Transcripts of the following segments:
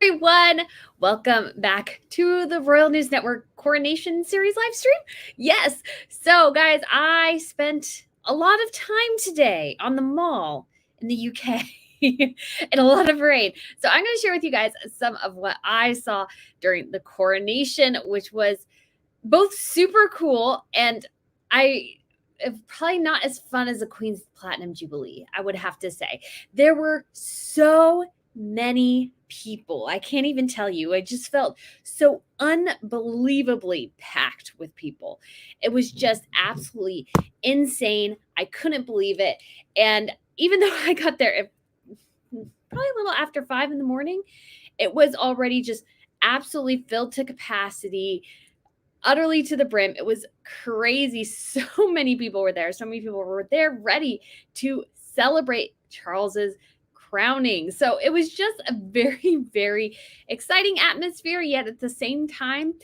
Everyone. Welcome back to the Royal News Network Coronation Series live stream. Yes. So, guys, I spent a lot of time today on the mall in the UK and a lot of rain. So, I'm going to share with you guys some of what I saw during the coronation, which was both super cool and I probably not as fun as the Queen's Platinum Jubilee, I would have to say. There were so many people. I can't even tell you. I just felt so unbelievably packed with people. It was just absolutely insane. I couldn't believe it. And even though I got there probably a little after 5 in the morning, it was already just absolutely filled to capacity, utterly to the brim. It was crazy. So many people were there. So many people were there ready to celebrate Charles's crowning. So it was just a very, very exciting atmosphere. Yet at the same time,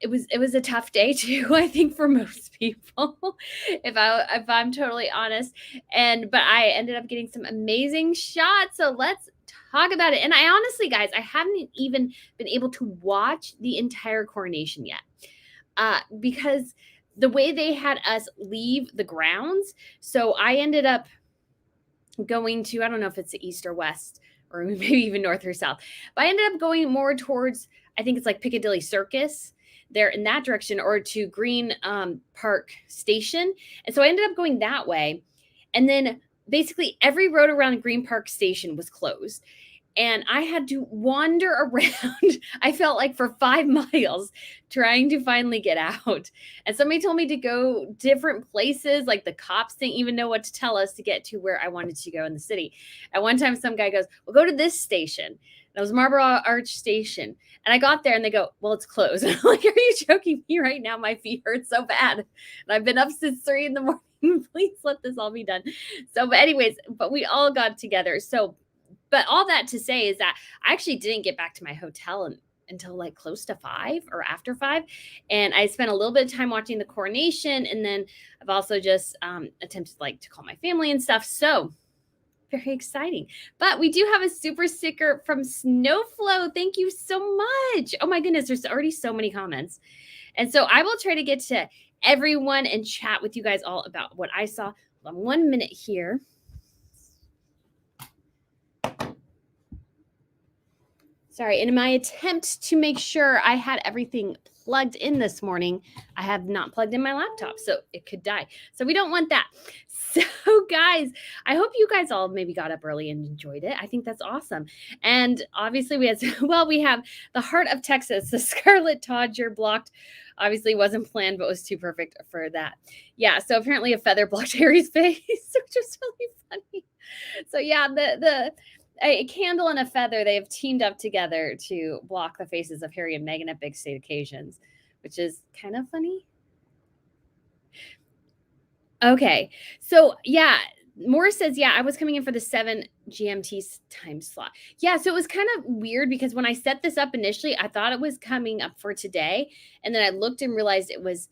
it was a tough day too, I think, for most people, if I'm totally honest. But I ended up getting some amazing shots. So let's talk about it. And I honestly, guys, I haven't even been able to watch the entire coronation yet. Because the way they had us leave the grounds, so I ended up going to, I don't know if it's the east or west, or maybe even north or south, but I ended up going more towards, I think it's like Piccadilly Circus there in that direction, or to Green Park Station. And so I ended up going that way. And then basically every road around Green Park Station was closed. And I had to wander around, I felt like for 5 miles trying to finally get out. And somebody told me to go different places, like the cops didn't even know what to tell us to get to where I wanted to go in the city. At one time, some guy goes, well, go to this station. And it was Marlborough Arch Station. And I got there and they go, well, it's closed. And I'm like, are you joking me right now? My feet hurt so bad. And I've been up since 3 in the morning. Please let this all be done. So, but anyways, but we all got together. So, but all that to say is that I actually didn't get back to my hotel until like close to 5 or after 5. And I spent a little bit of time watching the coronation. And then I've also just attempted like to call my family and stuff. So very exciting. But we do have a super sticker from Snowflow. Thank you so much. Oh my goodness, there's already so many comments. And so I will try to get to everyone and chat with you guys all about what I saw. Hold on 1 minute here. Sorry, in my attempt to make sure I had everything plugged in this morning, I have not plugged in my laptop, so it could die. So we don't want that. So guys, I hope you guys all maybe got up early and enjoyed it. I think that's awesome. And obviously we have the Heart of Texas, the Scarlet Todger blocked. Obviously wasn't planned, but was too perfect for that. Yeah, so apparently a feather blocked Harry's face, which is really funny. So yeah, a candle and a feather, they have teamed up together to block the faces of Harry and Meghan at big state occasions, which is kind of funny. Okay. So, yeah, Morris says, yeah, I was coming in for the 7 GMT time slot. Yeah, so it was kind of weird because when I set this up initially, I thought it was coming up for today. And then I looked and realized it was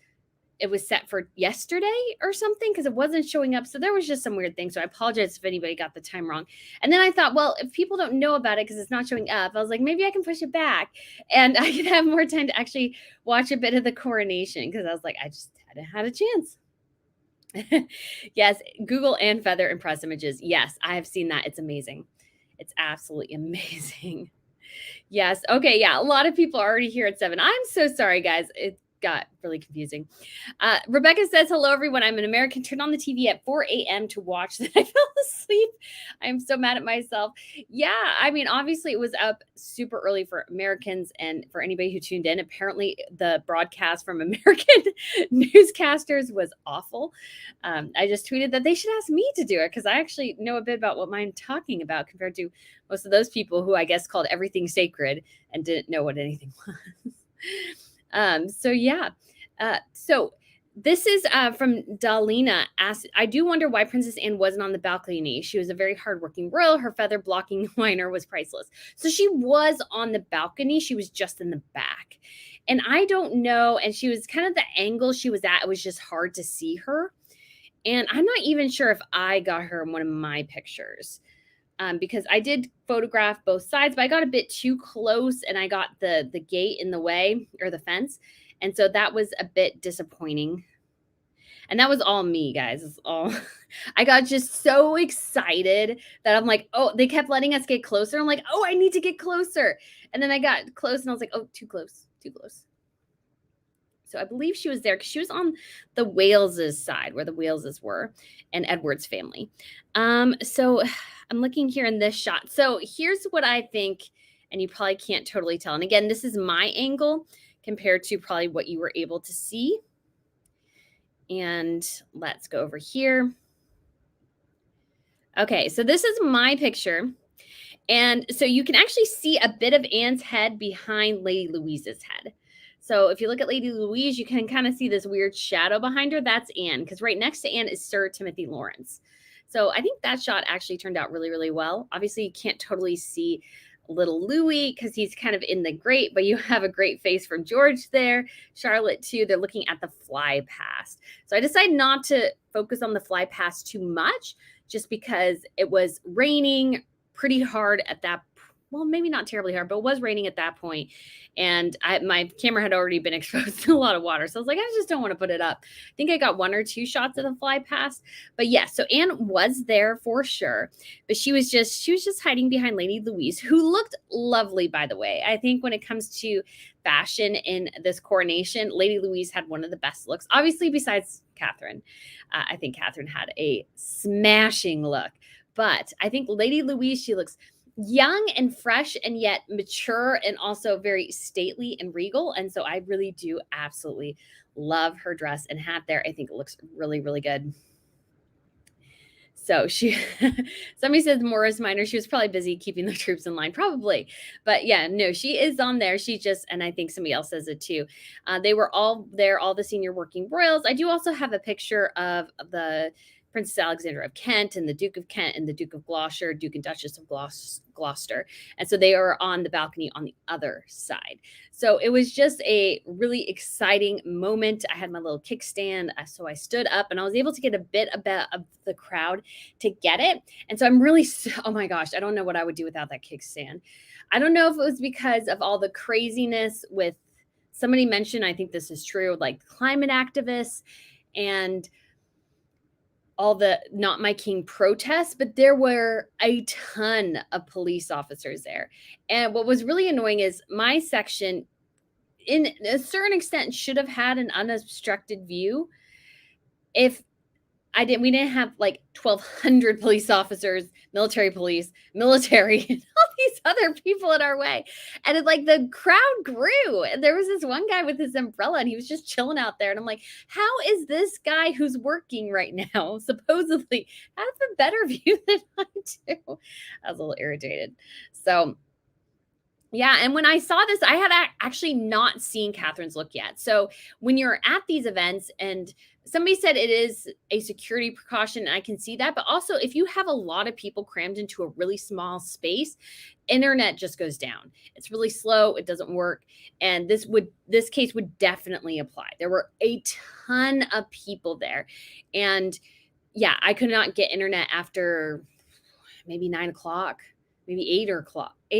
set for yesterday or something because it wasn't showing up. So there was just some weird thing. So I apologize if anybody got the time wrong. And then I thought, well, if people don't know about it because it's not showing up, I was like, maybe I can push it back and I can have more time to actually watch a bit of the coronation because I was like, I just hadn't had a chance. Yes, Google and Feather impress images. Yes, I have seen that. It's amazing. It's absolutely amazing. Yes. Okay. Yeah. A lot of people are already here at 7. I'm so sorry, guys. It got really confusing. Rebecca says, hello, everyone. I'm an American. Turned on the TV at 4 a.m. to watch that. I fell asleep. I'm so mad at myself. Yeah. I mean, obviously it was up super early for Americans and for anybody who tuned in. Apparently the broadcast from American newscasters was awful. I just tweeted that they should ask me to do it because I actually know a bit about what I'm talking about compared to most of those people who I guess called everything sacred and didn't know what anything was. So yeah. So this is from Dalina asked, I do wonder why Princess Anne wasn't on the balcony. She was a very hardworking royal. Her feather blocking liner was priceless. So she was on the balcony. She was just in the back. And I don't know. And she was kind of the angle she was at. It was just hard to see her. And I'm not even sure if I got her in one of my pictures. because I did photograph both sides, but I got a bit too close and I got the gate in the way, or the fence. And so that was a bit disappointing. And that was all me, guys. It's all I got just so excited that I'm like, oh, they kept letting us get closer. I'm like, oh, I need to get closer. And then I got close and I was like, oh, too close, too close. So I believe she was there because she was on the Waleses side where the Waleses were and Edward's family. So I'm looking here in this shot. So here's what I think, and you probably can't totally tell. And again, this is my angle compared to probably what you were able to see. And let's go over here. Okay, so this is my picture. And so you can actually see a bit of Anne's head behind Lady Louise's head. So if you look at Lady Louise, you can kind of see this weird shadow behind her. That's Anne, because right next to Anne is Sir Timothy Lawrence. So I think that shot actually turned out really, really well. Obviously, you can't totally see little Louis because he's kind of in the grate, but you have a great face from George there. Charlotte too. They're looking at the fly past. So I decided not to focus on the fly past too much, just because it was raining pretty hard at that. Well, maybe not terribly hard, but it was raining at that point. And my camera had already been exposed to a lot of water. So I was like, I just don't want to put it up. I think I got 1 or 2 shots of the fly past. But yeah, so Anne was there for sure. But she was just hiding behind Lady Louise, who looked lovely, by the way. I think when it comes to fashion in this coronation, Lady Louise had one of the best looks, obviously, besides Catherine. I think Catherine had a smashing look. But I think Lady Louise, she looks young and fresh and yet mature and also very stately and regal. And so I really do absolutely love her dress and hat there. I think it looks really, really good. So somebody says Morris Minor, she was probably busy keeping the troops in line, probably. But yeah, no, she is on there. She just, and I think somebody else says it too. They were all there, all the senior working royals. I do also have a picture of the Princess Alexandra of Kent and the Duke of Kent and the Duke of Gloucester, Duke and Duchess of Gloucester. And so they are on the balcony on the other side. So it was just a really exciting moment. I had my little kickstand. So I stood up and I was able to get a bit of the crowd to get it. And so I'm really, oh my gosh, I don't know what I would do without that kickstand. I don't know if it was because of all the craziness with, somebody mentioned, I think this is true, like climate activists and all the Not My King protests, but there were a ton of police officers there. And what was really annoying is my section, in a certain extent, should have had an unobstructed view. If we didn't have like 1,200 police officers, military, and all these other people in our way. And it's like the crowd grew. And there was this one guy with his umbrella and he was just chilling out there. And I'm like, how is this guy who's working right now supposedly have a better view than I do? I was a little irritated. So yeah, and when I saw this, I had actually not seen Catherine's look yet. So when you're at these events, and somebody said it is a security precaution, and I can see that. But also, if you have a lot of people crammed into a really small space, internet just goes down. It's really slow. It doesn't work. And this case would definitely apply. There were a ton of people there. And yeah, I could not get internet after maybe 9 o'clock. Maybe 8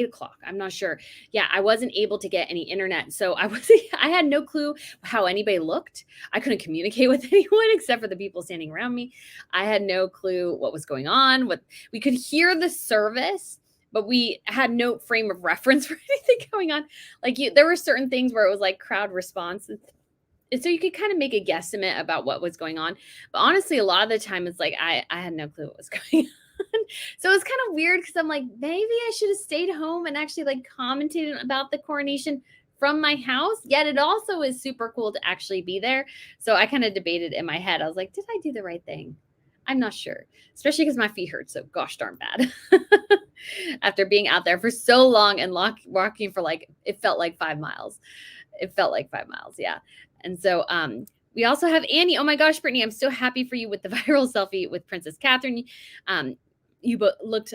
o'clock. I'm not sure. Yeah, I wasn't able to get any internet. So I had no clue how anybody looked. I couldn't communicate with anyone except for the people standing around me. I had no clue what was going on. We could hear the service, but we had no frame of reference for anything going on. Like there were certain things where it was like crowd response. And so you could kind of make a guesstimate about what was going on. But honestly, a lot of the time it's like I had no clue what was going on. So it's kind of weird because I'm like, maybe I should have stayed home and actually like commented about the coronation from my house. Yet it also is super cool to actually be there. So I kind of debated in my head. I was like, did I do the right thing? I'm not sure, especially because my feet hurt so gosh darn bad after being out there for so long and walking for like, it felt like 5 miles. Yeah. And so we also have Annie. Oh my gosh, Brittany, I'm so happy for you with the viral selfie with Princess Catherine. You looked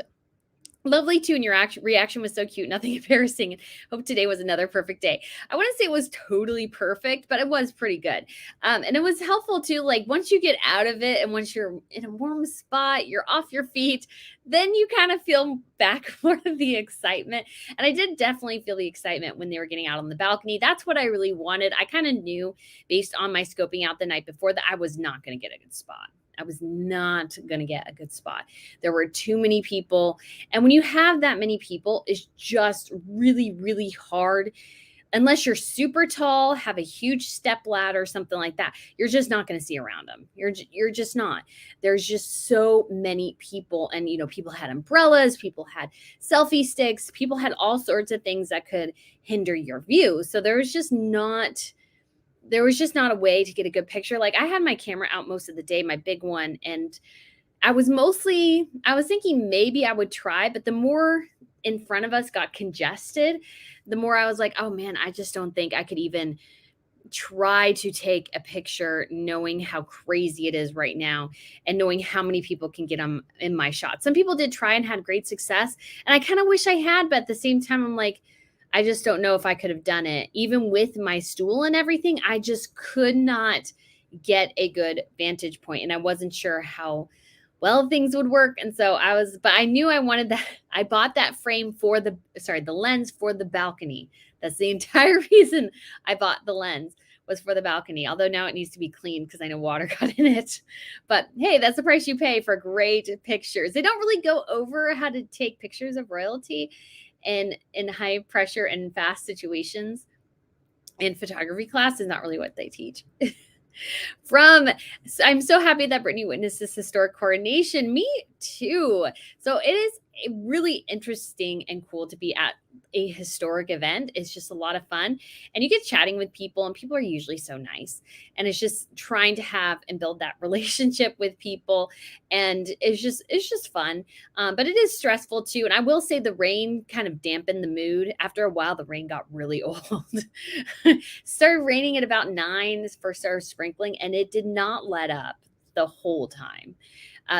Lovely too, and your reaction was so cute. Nothing embarrassing. Hope today was another perfect day. I wouldn't say it was totally perfect, but it was pretty good. And it was helpful too. Like once you get out of it, and once you're in a warm spot, you're off your feet, then you kind of feel back more of the excitement. And I did definitely feel the excitement when they were getting out on the balcony. That's what I really wanted. I kind of knew based on my scoping out the night before that I was not going to get a good spot. I was not going to get a good spot. There were too many people, and when you have that many people, it's just really, really hard. Unless you're super tall, have a huge step ladder, something like that, you're just not going to see around them. You're just not. There's just so many people, and people had umbrellas, people had selfie sticks, people had all sorts of things that could hinder your view. So there was just not a way to get a good picture. Like I had my camera out most of the day, my big one, and I was thinking maybe I would try, but the more in front of us got congested, the more I was like, oh man, I just don't think I could even try to take a picture knowing how crazy it is right now and knowing how many people can get them in my shot. Some people did try and had great success, and I kind of wish I had, but at the same time, I'm like, I just don't know if I could have done it. Even with my stool and everything, I just could not get a good vantage point, and I wasn't sure how well things would work. And so but I knew I wanted that. I bought that frame the lens for the balcony. That's the entire reason I bought the lens, was for the balcony. Although now it needs to be cleaned because I know water got in it. But hey, that's the price you pay for great pictures. They don't really go over how to take pictures of royalty in high pressure and fast situations. In photography class is not really what they teach. I'm so happy that Brittany witnessed this historic coronation. Me too. So it is really interesting and cool to be at a historic event. It's just a lot of fun, and you get chatting with people, and people are usually so nice, and it's just trying to have and build that relationship with people, and it's just fun. But it is stressful too, and I will say the rain kind of dampened the mood. After a while, the rain got really old. Started raining at about 9, first started sprinkling, and it did not let up the whole time.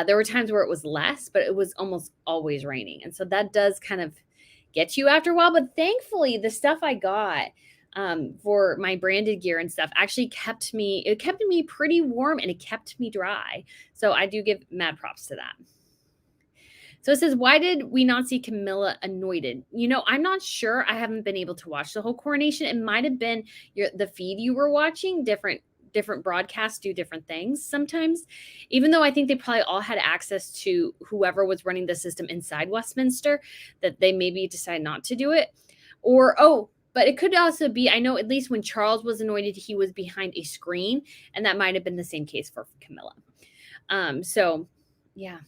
There were times where it was less, but it was almost always raining. And so that does kind of get you after a while. But thankfully, the stuff I got for my branded gear and stuff actually kept me pretty warm, and it kept me dry. So I do give mad props to that. So it says, why did we not see Camilla anointed? I'm not sure. I haven't been able to watch the whole coronation. It might have been the feed you were watching. Different broadcasts do different things sometimes, even though I think they probably all had access to whoever was running the system inside Westminster, that they maybe decide not to do it. But it could also be, I know at least when Charles was anointed, he was behind a screen, and that might have been the same case for Camilla. So yeah,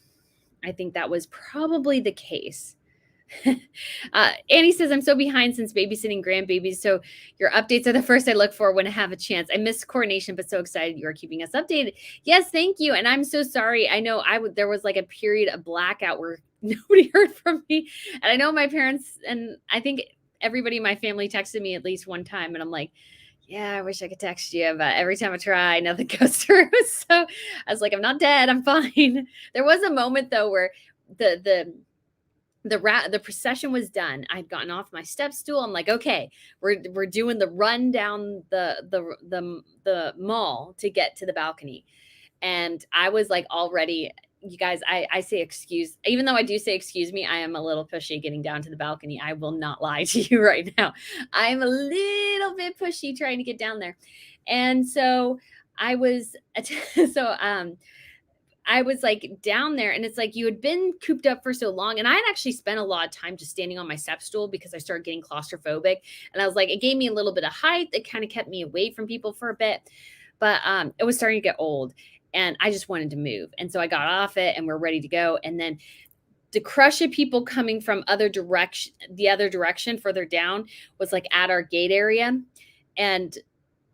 I think that was probably the case. Annie says, I'm so behind since babysitting grandbabies, so your updates are the first I look for when I have a chance. I missed coronation, but so excited you are keeping us updated. Yes, thank you. And I'm so sorry. I know there was like a period of blackout where nobody heard from me. And I know my parents, and I think everybody in my family texted me at least one time, and I'm like, yeah, I wish I could text you, but every time I try, nothing goes through. So I was like, I'm not dead. I'm fine. There was a moment though where the procession was done. I'd gotten off my step stool. I'm like, okay, we're doing the run down the mall to get to the balcony. And I was like, already, you guys, I say excuse, even though I do say excuse me, I am a little pushy getting down to the balcony. I will not lie to you right now. I'm a little bit pushy trying to get down there. And so I was, I was like down there, and it's like you had been cooped up for so long. And I had actually spent a lot of time just standing on my step stool because I started getting claustrophobic. And I was like, it gave me a little bit of height. It kind of kept me away from people for a bit. But it was starting to get old, and I just wanted to move. And so I got off it, and we're ready to go. And then the crush of people coming from the other direction further down was like at our gate area. And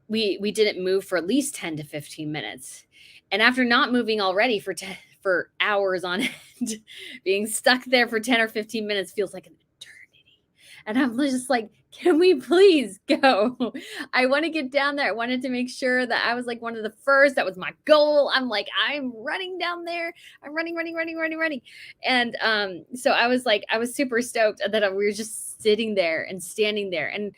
we didn't move for at least 10 to 15 minutes. And after not moving already for hours on end, being stuck there for 10 or 15 minutes feels like an eternity. And I'm just like, can we please go? I want to get down there. I wanted to make sure that I was like one of the first. That was my goal. I'm like, I'm running down there. I'm running, running, running, running, running. And so I was like, I was super stoked that we were just sitting there and standing there. And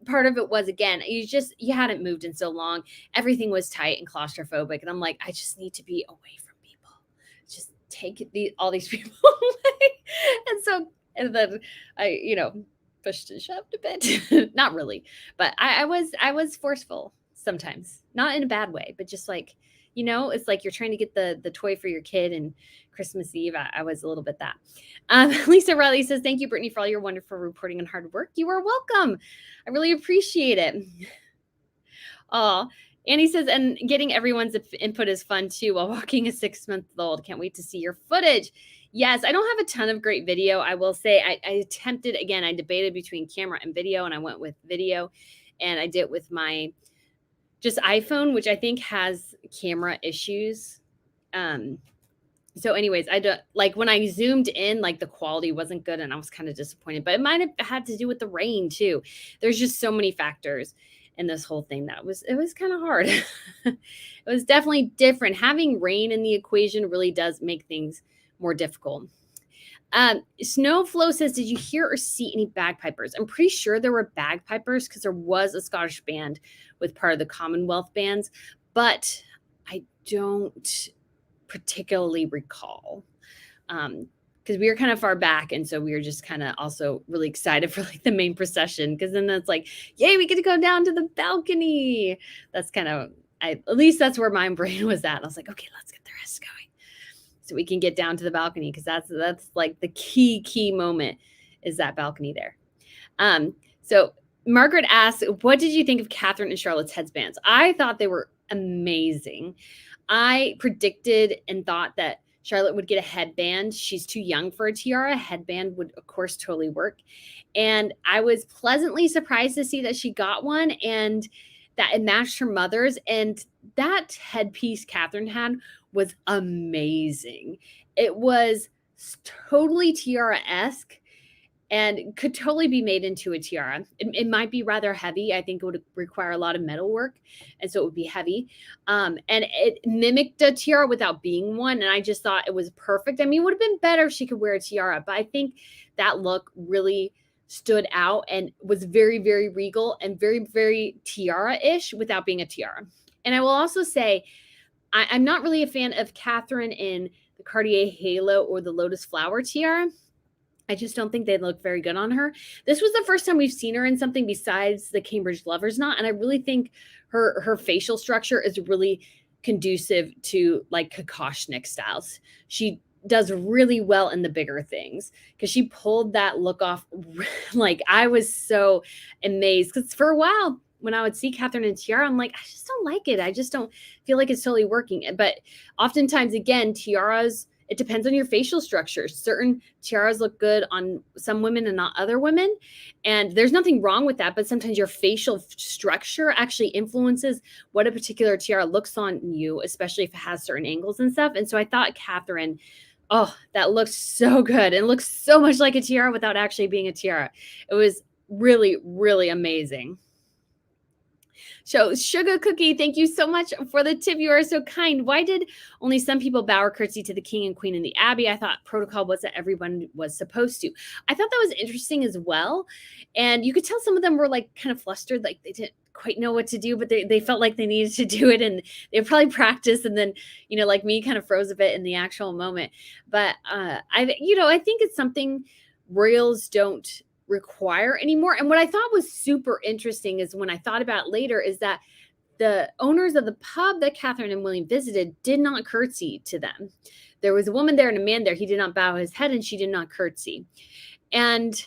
part of it was, again, you hadn't moved in so long. Everything was tight and claustrophobic. And I'm like, I just need to be away from people. Just take all these people away. And then I pushed and shoved a bit. Not really, but I was forceful sometimes, not in a bad way, but just like, it's like you're trying to get the toy for your kid, and Christmas Eve, I was a little bit that. Lisa Riley says, thank you, Brittany, for all your wonderful reporting and hard work. You are welcome. I really appreciate it. Oh, Annie says, and getting everyone's input is fun too while walking a 6-month-old. Can't wait to see your footage. Yes, I don't have a ton of great video. I will say I attempted, again, I debated between camera and video, and I went with video, and I did it with my just iPhone, which I think has camera issues. So anyways, I don't like when I zoomed in, like the quality wasn't good and I was kind of disappointed, but it might have had to do with the rain too. There's just so many factors in this whole thing that it was kind of hard. It was definitely different. Having rain in the equation really does make things more difficult. Snowflow says, did you hear or see any bagpipers? I'm pretty sure there were bagpipers because there was a Scottish band with part of the Commonwealth bands, but I don't particularly recall because we were kind of far back, and so we were just kind of also really excited for like the main procession, because then that's like, yay, we get to go down to the balcony. That's kind of at least that's where my brain was at. I was like, okay, let's get the rest going so we can get down to the balcony, because that's like the key moment is that balcony there. So Margaret asks, what did you think of Catherine and Charlotte's headbands? I thought they were amazing. I predicted and thought that Charlotte would get a headband. She's too young for a tiara. A headband would, of course, totally work. And I was pleasantly surprised to see that she got one and that it matched her mother's. And that headpiece Catherine had was amazing. It was totally tiara-esque and could totally be made into a tiara. It might be rather heavy. I think it would require a lot of metal work, and so it would be heavy. And it mimicked a tiara without being one, and I just thought it was perfect. I mean, it would have been better if she could wear a tiara, but I think that look really stood out and was very, very regal and very, very tiara-ish without being a tiara. And I will also say, I'm not really a fan of Catherine in the Cartier Halo or the Lotus Flower tiara. I just don't think they look very good on her. This was the first time we've seen her in something besides the Cambridge Lover's Knot, and I really think her facial structure is really conducive to like Kokoschnik styles. She does really well in the bigger things because she pulled that look off. Like, I was so amazed because for a while when I would see Catherine in tiara, I'm like, I just don't like it. I just don't feel like it's totally working. But oftentimes, again, tiaras, it depends on your facial structure. Certain tiaras look good on some women and not other women. And there's nothing wrong with that. But sometimes your facial structure actually influences what a particular tiara looks on you, especially if it has certain angles and stuff. And so I thought Catherine, oh, that looks so good. And looks so much like a tiara without actually being a tiara. It was really, really amazing. So Sugar Cookie, thank you so much for the tip. You are so kind. Why did only some people bow or curtsy to the king and queen in the abbey? I thought protocol was that everyone was supposed to. I thought that was interesting as well. And you could tell some of them were like kind of flustered, like they didn't quite know what to do, but they felt like they needed to do it, and they probably practiced, and then, like me, kind of froze a bit in the actual moment. But I think it's something royals don't require anymore. And what I thought was super interesting is when I thought about it later is that the owners of the pub that Catherine and William visited did not curtsy to them. There was a woman there and a man there. He did not bow his head and she did not curtsy. And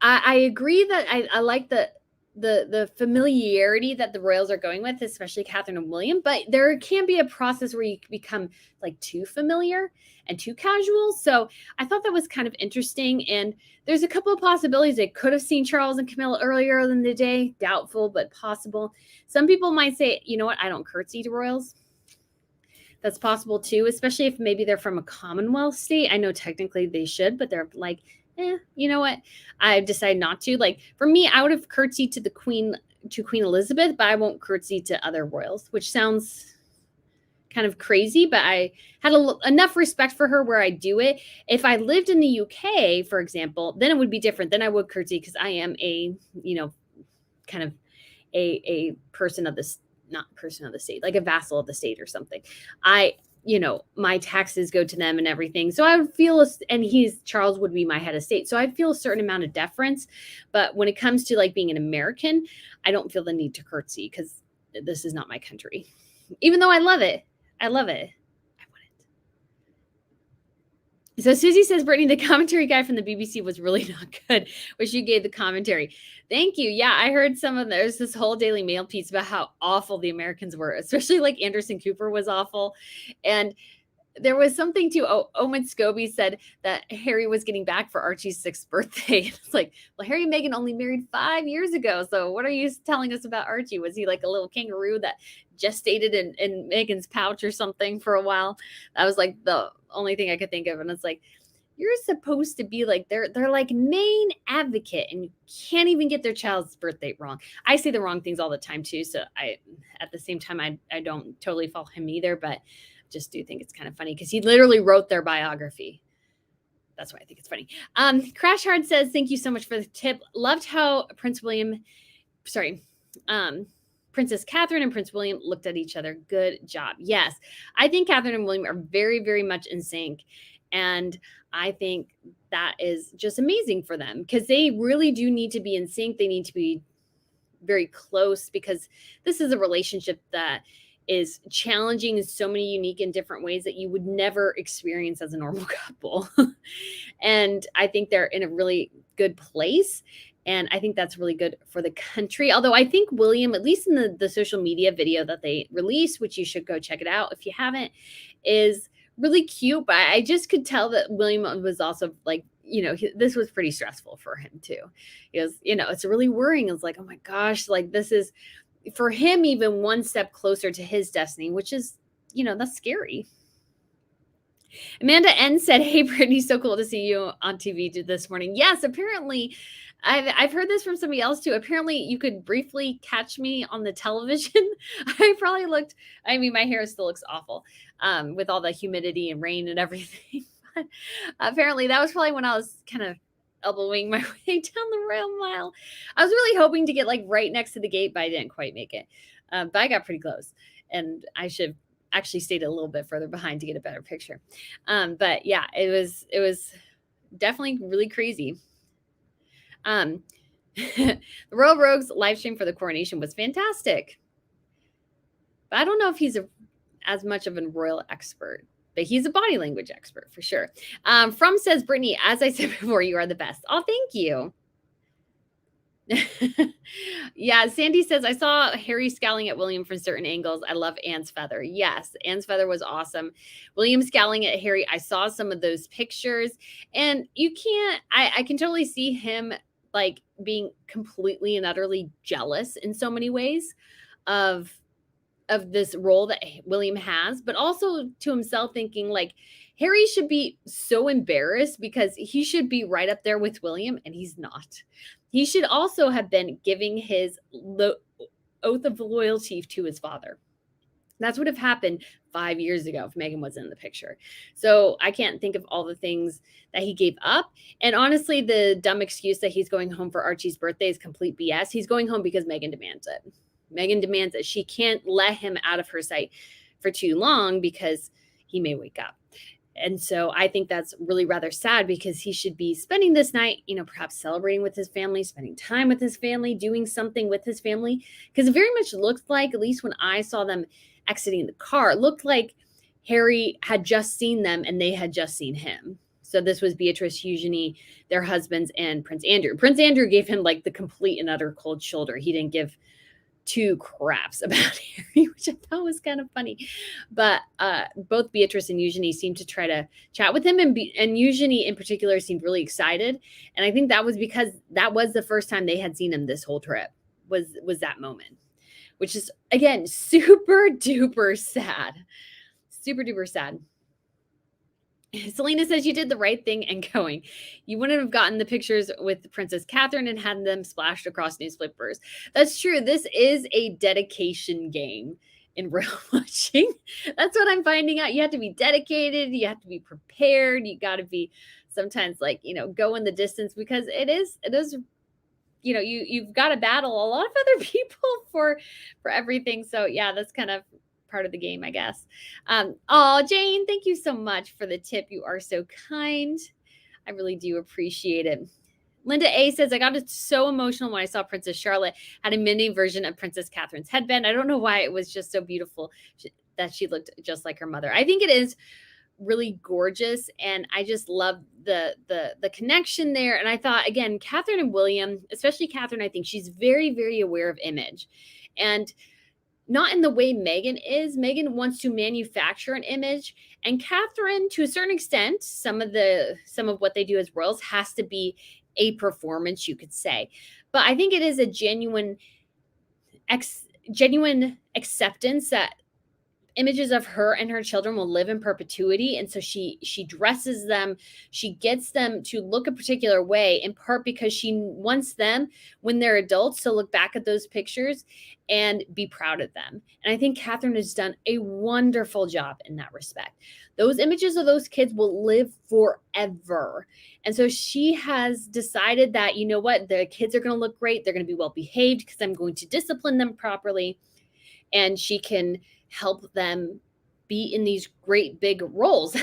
I agree that I like the familiarity that the royals are going with, especially Catherine and William, but there can be a process where you become like too familiar and too casual. So I thought that was kind of interesting. And there's a couple of possibilities. They could have seen Charles and Camilla earlier in the day. Doubtful, but possible. Some people might say, you know what, I don't curtsy to royals. That's possible too, especially if maybe they're from a Commonwealth state. I know technically they should, but they're like you know what? I've decided not to. Like for me, I would have curtsied to Queen Elizabeth, but I won't curtsy to other royals, which sounds kind of crazy, but I had enough respect for her where I do it. If I lived in the UK, for example, then it would be different. Then I would curtsy because I am kind of a person of this, not person of the state, like a vassal of the state or something. My taxes go to them and everything. So I would feel, and Charles would be my head of state. So I feel a certain amount of deference. But when it comes to like being an American, I don't feel the need to curtsy because this is not my country. Even though I love it. I love it. I want it. So Susie says, Brittany, the commentary guy from the BBC was really not good, which you gave the commentary. Thank you. Yeah, I heard there's this whole Daily Mail piece about how awful the Americans were, especially like Anderson Cooper was awful. And there was something too. Owen Scobie said that Harry was getting back for Archie's 6th birthday. It's like, well, Harry and Meghan only married 5 years ago. So what are you telling us about Archie? Was he like a little kangaroo that gestated in Meghan's pouch or something for a while? That was like the only thing I could think of. And it's like, you're supposed to be like they're like main advocate, and you can't even get their child's birthday wrong. I say the wrong things all the time too. So at the same time, I don't totally follow him either, but just do think it's kind of funny because he literally wrote their biography. That's why I think it's funny. Crash Hard says, thank you so much for the tip. Loved how Princess Catherine and Prince William looked at each other. Good job. Yes, I think Catherine and William are very, very much in sync. And I think that is just amazing for them because they really do need to be in sync. They need to be very close because this is a relationship that is challenging in so many unique and different ways that you would never experience as a normal couple. And I think they're in a really good place. And I think that's really good for the country. Although I think William, at least in the social media video that they released, which you should go check it out if you haven't, is really cute. But I just could tell that William was also like, this was pretty stressful for him too. He was, it's really worrying. It's like, oh my gosh, like this is for him even one step closer to his destiny, which is, that's scary. Amanda N said, hey, Brittany, so cool to see you on TV this morning. Yes, apparently I've heard this from somebody else too. Apparently you could briefly catch me on the television. I probably my hair still looks awful with all the humidity and rain and everything. But apparently that was probably when I was kind of elbowing my way down the Royal Mile. I was really hoping to get like right next to the gate, but I didn't quite make it. But I got pretty close, and I should have actually stayed a little bit further behind to get a better picture. But yeah, it was definitely really crazy. The Royal Rogues live stream for the coronation was fantastic. But I don't know if he's as much of a royal expert, but he's a body language expert for sure. From says, Brittany, as I said before, you are the best. Oh, thank you. Yeah, Sandy says, I saw Harry scowling at William from certain angles. I love Anne's feather. Yes, Anne's feather was awesome. William scowling at Harry. I saw some of those pictures, and I can totally see him like being completely and utterly jealous in so many ways of this role that William has, but also to himself thinking like Harry should be so embarrassed because he should be right up there with William, and he's not. He should also have been giving his oath of loyalty to his father. That's what have happened 5 years ago if Meghan wasn't in the picture. So I can't think of all the things that he gave up. And honestly, the dumb excuse that he's going home for Archie's birthday is complete BS. He's going home because Meghan demands it. Meghan demands it. She can't let him out of her sight for too long because he may wake up. And so I think that's really rather sad because he should be spending this night, perhaps celebrating with his family, spending time with his family, doing something with his family. Because it very much looked like, at least when I saw them exiting the car, it looked like Harry had just seen them and they had just seen him. So this was Beatrice, Eugenie, their husbands, and Prince Andrew. Prince Andrew gave him like the complete and utter cold shoulder. He didn't give two craps about Harry, which I thought was kind of funny. But both Beatrice and Eugenie seemed to try to chat with him, and Eugenie in particular seemed really excited. And I think that was because that was the first time they had seen him this whole trip, was that moment, which is, again, super duper sad. Super duper sad. Selena says you did the right thing and going. You wouldn't have gotten the pictures with Princess Catherine and had them splashed across newspapers. That's true. This is a dedication game in royal watching. That's what I'm finding out. You have to be dedicated. You have to be prepared. You got to be sometimes like, go in the distance because it is, you've got to battle a lot of other people for everything. So yeah, that's kind of part of the game, I guess. Oh, Jane, thank you so much for the tip. You are so kind. I really do appreciate it. Linda A says, I got so emotional when I saw Princess Charlotte had a mini version of Princess Catherine's headband. I don't know why it was just so beautiful that she looked just like her mother. I think it is really gorgeous, and I just love the connection there. And I thought, again, Catherine and William, especially Catherine, I think she's very, very aware of image, and not in the way Meghan is. Meghan wants to manufacture an image, and Catherine, to a certain extent, some of what they do as royals has to be a performance, you could say. But I think it is a genuine acceptance that images of her and her children will live in perpetuity. And so she dresses them, she gets them to look a particular way, in part because she wants them, when they're adults, to look back at those pictures and be proud of them. And I think Catherine has done a wonderful job in that respect. Those images of those kids will live forever. And so she has decided that, you know what, the kids are going to look great. They're going to be well behaved because I'm going to discipline them properly. And she can help them be in these great big roles.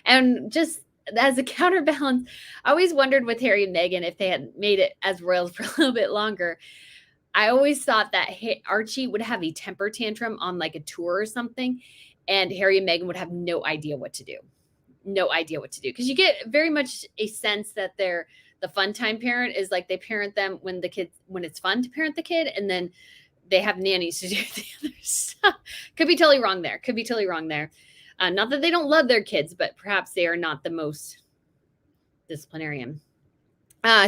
And just as a counterbalance, I always wondered with Harry and Meghan, if they had made it as royals for a little bit longer, I always thought that Archie would have a temper tantrum on like a tour or something, and Harry and Meghan would have no idea what to do. No idea what to do. Because you get very much a sense that they're the fun time parent is like they parent them when it's fun to parent the kid, and then they have nannies to do the other stuff. Could be totally wrong there. Not that they don't love their kids, but perhaps they are not the most disciplinarian.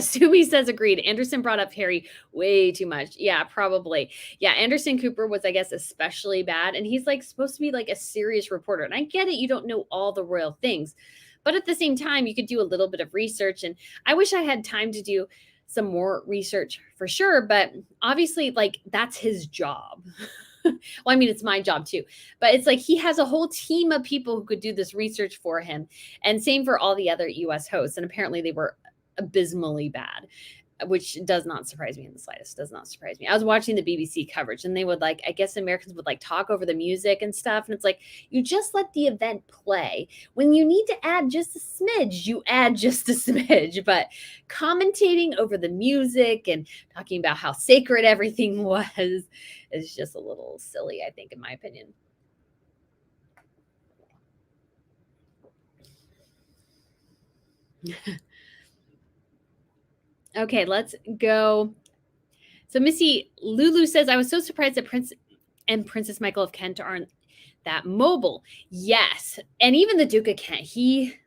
Sumi says agreed. Anderson brought up Harry way too much. Yeah, probably. Yeah, Anderson Cooper was, I guess, especially bad. And he's like supposed to be like a serious reporter. And I get it. You don't know all the royal things. But at the same time, you could do a little bit of research. And I wish I had time to do some more research for sure. But obviously, like, that's his job. Well, I mean, it's my job too. But it's like he has a whole team of people who could do this research for him. And same for all the other US hosts. And apparently they were abysmally bad, which does not surprise me in the slightest. Does not surprise me. I was watching the BBC coverage, and they would I guess Americans would talk over the music and stuff. And it's like, you just let the event play. When you need to add just a smidge, you add just a smidge. But commentating over the music and talking about how sacred everything was is just a little silly, I think, in my opinion. Okay, let's go. So Missy Lulu says, I was so surprised that Prince and Princess Michael of Kent aren't that mobile. Yes. And even the Duke of Kent,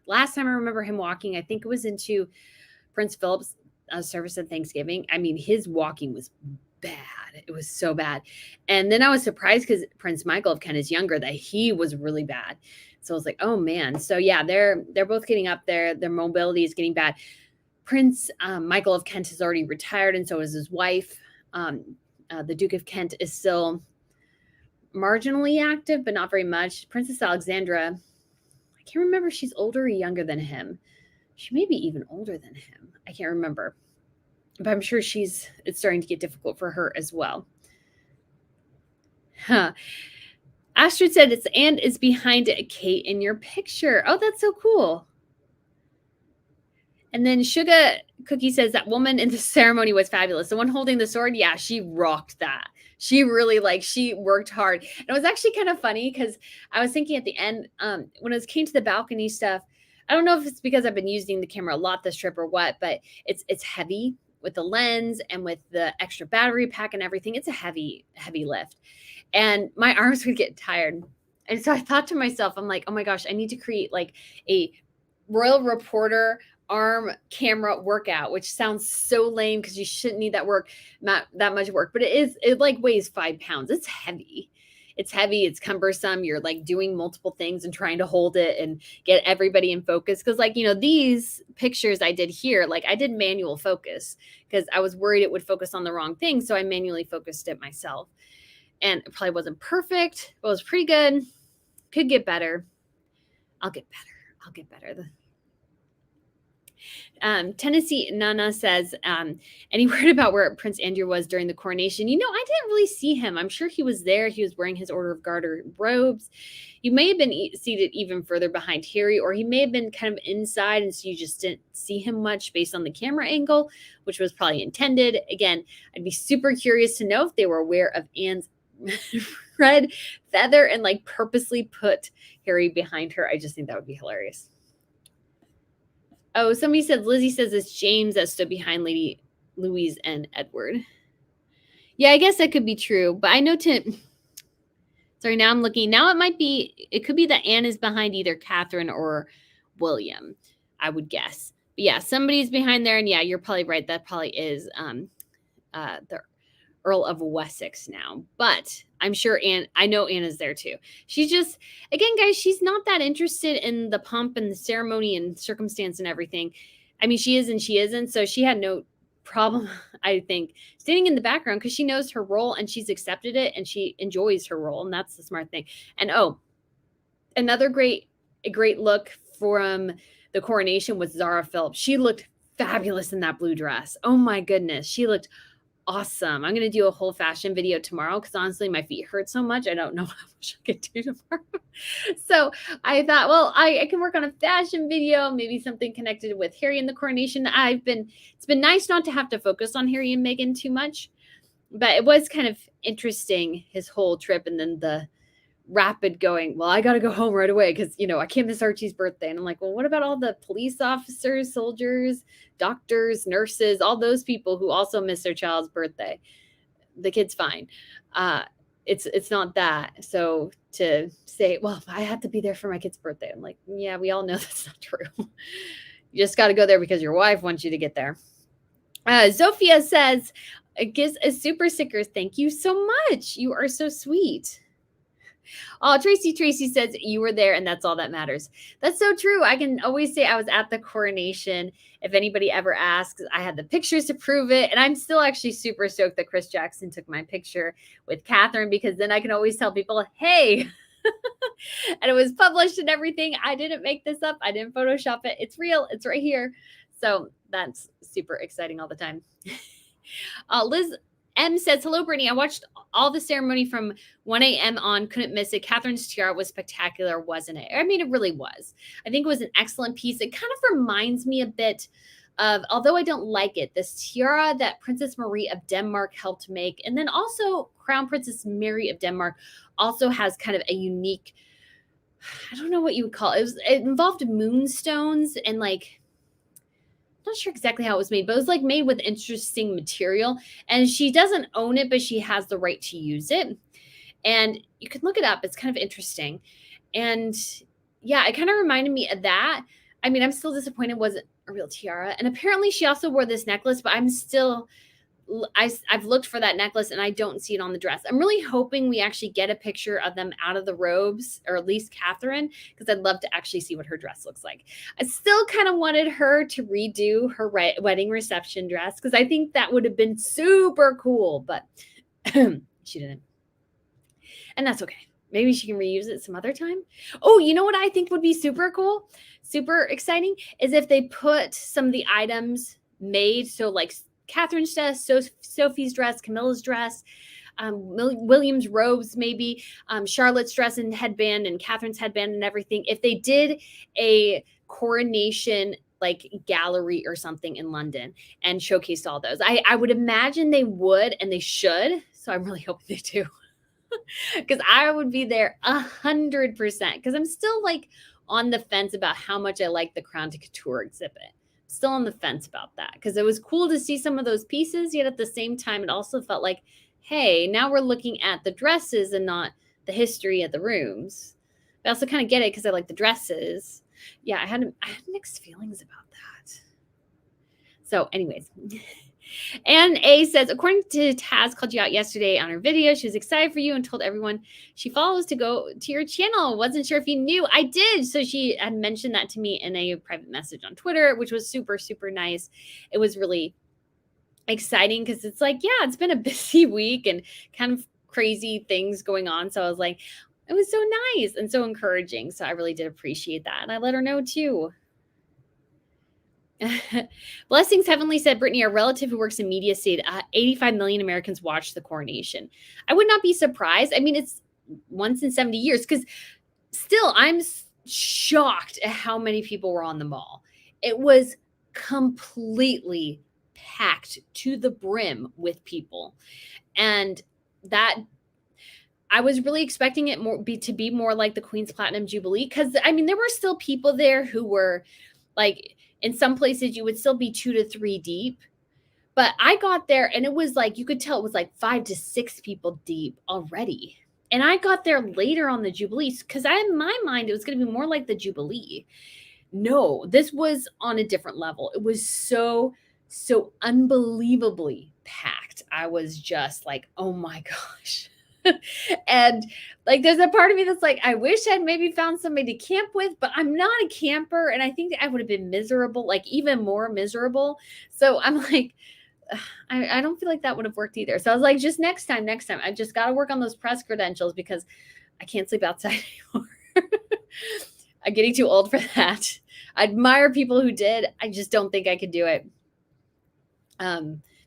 last time I remember him walking, I think it was into Prince Philip's service at Thanksgiving. I mean, his walking was bad. It was so bad. And then I was surprised because Prince Michael of Kent is younger, that he was really bad. So I was like, oh man. So yeah, they're both getting up there. Their mobility is getting bad. Prince Michael of Kent has already retired, and so is his wife. The Duke of Kent is still marginally active, but not very much. Princess Alexandra, I can't remember if she's older or younger than him. She may be even older than him. I can't remember. But I'm sure it's starting to get difficult for her as well. Huh. Astrid said it's behind Kate in your picture. Oh, that's so cool. And then Sugar Cookie says that woman in the ceremony was fabulous. The one holding the sword, yeah, she rocked that. She really she worked hard. And it was actually kind of funny because I was thinking at the end, when it came to the balcony stuff, I don't know if it's because I've been using the camera a lot this trip or what, but it's heavy with the lens and with the extra battery pack and everything. It's a heavy, heavy lift. And my arms would get tired. And so I thought to myself, I'm like, oh my gosh, I need to create a royal reporter arm camera workout, which sounds so lame because you shouldn't need that much work, but it weighs 5 pounds. It's heavy. it's heavy, it's cumbersome. You're like doing multiple things and trying to hold it and get everybody in focus. Cause like, these pictures I did here, like I did manual focus because I was worried it would focus on the wrong thing. So I manually focused it myself. And it probably wasn't perfect, but it was pretty good. Could get better. I'll get better. Tennessee Nana says, any word about where Prince Andrew was during the coronation? I didn't really see him. I'm sure he was there. He was wearing his Order of Garter robes. You may have been seated even further behind Harry, or he may have been kind of inside, and so you just didn't see him much based on the camera angle, which was probably intended. Again, I'd be super curious to know if they were aware of Anne's red feather and like purposely put Harry behind her. I just think that would be hilarious. Oh, somebody said, Lizzie says it's James that stood behind Lady Louise and Edward. Yeah, I guess that could be true. But I know sorry, now I'm looking. Now it could be that Anne is behind either Catherine or William, I would guess. But yeah, somebody's behind there. And yeah, you're probably right. That probably is the Earl of Wessex now. But I'm sure I know Anne is there too. She's just, again, guys, she's not that interested in the pomp and the ceremony and circumstance and everything. I mean, she is and she isn't. So she had no problem, I think, standing in the background because she knows her role and she's accepted it and she enjoys her role. And that's the smart thing. And another great look from the coronation was Zara Phillips. She looked fabulous in that blue dress. Oh my goodness. She looked awesome. I'm going to do a whole fashion video tomorrow because honestly, my feet hurt so much. I don't know how much I could do tomorrow. So I thought, well, I can work on a fashion video, maybe something connected with Harry and the coronation. It's been nice not to have to focus on Harry and Meghan too much, but it was kind of interesting, his whole trip. And then the rapid going, well, I got to go home right away because, I can't miss Archie's birthday. And I'm like, well, what about all the police officers, soldiers, doctors, nurses, all those people who also miss their child's birthday? The kid's fine. It's not that. So to say, well, I have to be there for my kid's birthday. I'm like, yeah, we all know that's not true. You just got to go there because your wife wants you to get there. Zofia says, gives a super sticker. Thank you so much. You are so sweet. Oh, Tracy says you were there and that's all that matters. That's so true. I can always say I was at the coronation. If anybody ever asks, I had the pictures to prove it. And I'm still actually super stoked that Chris Jackson took my picture with Catherine because then I can always tell people, hey, and it was published and everything. I didn't make this up. I didn't Photoshop it. It's real. It's right here. So that's super exciting all the time. Liz M says, hello, Brittany. I watched all the ceremony from 1 a.m. on. Couldn't miss it. Catherine's tiara was spectacular, wasn't it? I mean, it really was. I think it was an excellent piece. It kind of reminds me a bit of, although I don't like it, this tiara that Princess Marie of Denmark helped make. And then also Crown Princess Mary of Denmark also has kind of a unique, I don't know what you would call it. It involved moonstones and like, not sure exactly how it was made, but it was like made with interesting material. And she doesn't own it, but she has the right to use it. And you can look it up. It's kind of interesting. And yeah, it kind of reminded me of that. I mean, I'm still disappointed it wasn't a real tiara. And apparently she also wore this necklace, but I've looked for that necklace and I don't see it on the dress. I'm really hoping we actually get a picture of them out of the robes, or at least Catherine, because I'd love to actually see what her dress looks like. I still kind of wanted her to redo her wedding reception dress because I think that would have been super cool, but she didn't. And that's okay. Maybe she can reuse it some other time. Oh, you know what I think would be super cool, super exciting, is if they put some of the items made, so like Catherine's dress, Sophie's dress, Camilla's dress, William's robes, maybe Charlotte's dress and headband and Catherine's headband and everything. If they did a coronation like gallery or something in London and showcased all those, I would imagine they would and they should. So I'm really hoping they do because I would be there 100% because I'm still like on the fence about how much I like the Crown de Couture exhibit. Still on the fence about that because it was cool to see some of those pieces, yet at the same time it also felt like, hey, now we're looking at the dresses and not the history of the rooms. I also kind of get it because I like the dresses. Yeah, I had mixed feelings about that. So anyways, Ann A says, according to Taz, called you out yesterday on her video. She was excited for you and told everyone she follows to go to your channel. Wasn't sure if you knew. I did. So she had mentioned that to me in a private message on Twitter, which was super, super nice. It was really exciting because it's like, yeah, it's been a busy week and kind of crazy things going on. So I was like, it was so nice and so encouraging. So I really did appreciate that. And I let her know too. Blessings Heavenly said, Brittany, our relative who works in media said 85 million Americans watched the coronation. I would not be surprised. I mean, it's once in 70 years because still I'm shocked at how many people were on the mall. It was completely packed to the brim with people. And that I was really expecting it to be more like the Queen's Platinum Jubilee. Because, I mean, there were still people there who were like, in some places you would still be 2 to 3 deep. But I got there and it was like, you could tell it was like 5 to 6 people deep already. And I got there later on the Jubilee because in my mind, it was going to be more like the Jubilee. No, this was on a different level. It was so unbelievably packed. I was just like, oh my gosh. And like, there's a part of me that's like, I wish I'd maybe found somebody to camp with, but I'm not a camper. And I think I would have been miserable, like even more miserable. So I'm like, I don't feel like that would have worked either. So I was like, just next time, I just got to work on those press credentials because I can't sleep outside anymore. I'm getting too old for that. I admire people who did. I just don't think I could do it.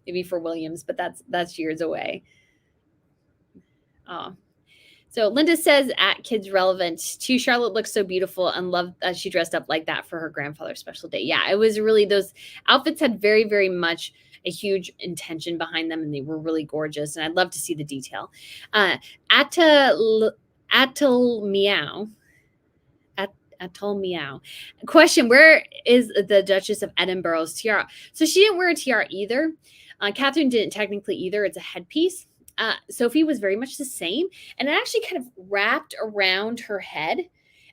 Maybe for Williams, but that's years away. Oh. So Linda says at Kids Relevant too, Charlotte looks so beautiful and love that she dressed up like that for her grandfather's special day. Yeah, it was really, those outfits had very, very much a huge intention behind them and they were really gorgeous. And I'd love to see the detail. Atal Meow. Question, where is the Duchess of Edinburgh's tiara? So she didn't wear a tiara either. Catherine didn't technically either. It's a headpiece. Sophie was very much the same. And it actually kind of wrapped around her head.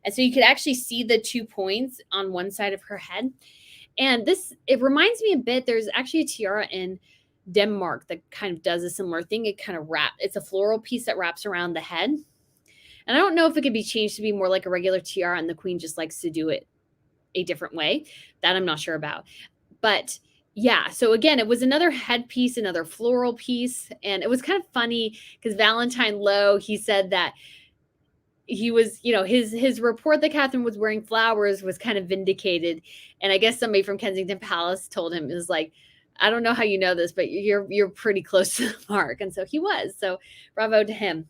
And so you could actually see the 2 points on one side of her head. And it reminds me a bit, there's actually a tiara in Denmark that kind of does a similar thing. It kind of it's a floral piece that wraps around the head. And I don't know if it could be changed to be more like a regular tiara and the Queen just likes to do it a different way. That I'm not sure about. But yeah, so again, it was another headpiece, another floral piece. And it was kind of funny because Valentine Lowe, he said that he was, his report that Catherine was wearing flowers was kind of vindicated. And I guess somebody from Kensington Palace told him, it was like, I don't know how you know this, but you're pretty close to the mark. And so he was. So bravo to him.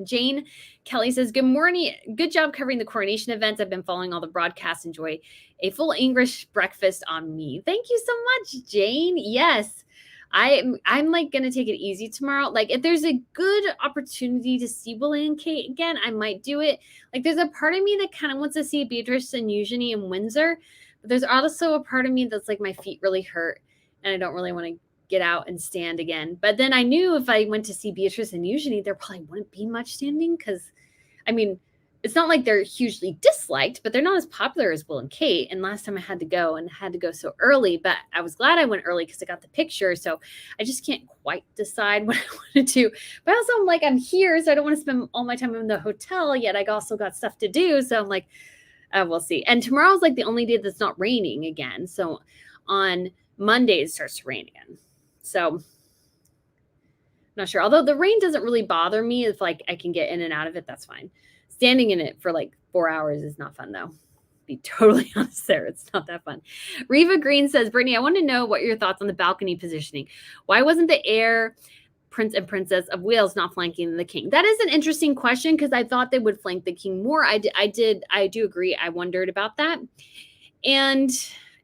Jane Kelly says, good morning. Good job covering the coronation events. I've been following all the broadcasts. Enjoy a full English breakfast on me. Thank you so much, Jane. Yes, I'm like going to take it easy tomorrow. Like if there's a good opportunity to see William and Kate again, I might do it. Like there's a part of me that kind of wants to see Beatrice and Eugenie in Windsor. But there's also a part of me that's like my feet really hurt and I don't really want to get out and stand again. But then I knew if I went to see Beatrice and Eugenie, there probably wouldn't be much standing because, I mean, it's not like they're hugely disliked, but they're not as popular as Will and Kate. And last time I had to go so early, but I was glad I went early because I got the picture. So I just can't quite decide what I want to do. But also I'm like, I'm here, so I don't want to spend all my time in the hotel yet. I also got stuff to do. So I'm like, we'll see. And tomorrow's like the only day that's not raining again. So on Monday, it starts to rain again. So I'm not sure. Although the rain doesn't really bother me. If like I can get in and out of it, that's fine. Standing in it for like 4 hours is not fun though. Be totally honest there. It's not that fun. Reva Green says, Brittany, I want to know what your thoughts on the balcony positioning. Why wasn't the heir, Prince and Princess of Wales not flanking the king? That is an interesting question because I thought they would flank the king more. I do agree. I wondered about that. And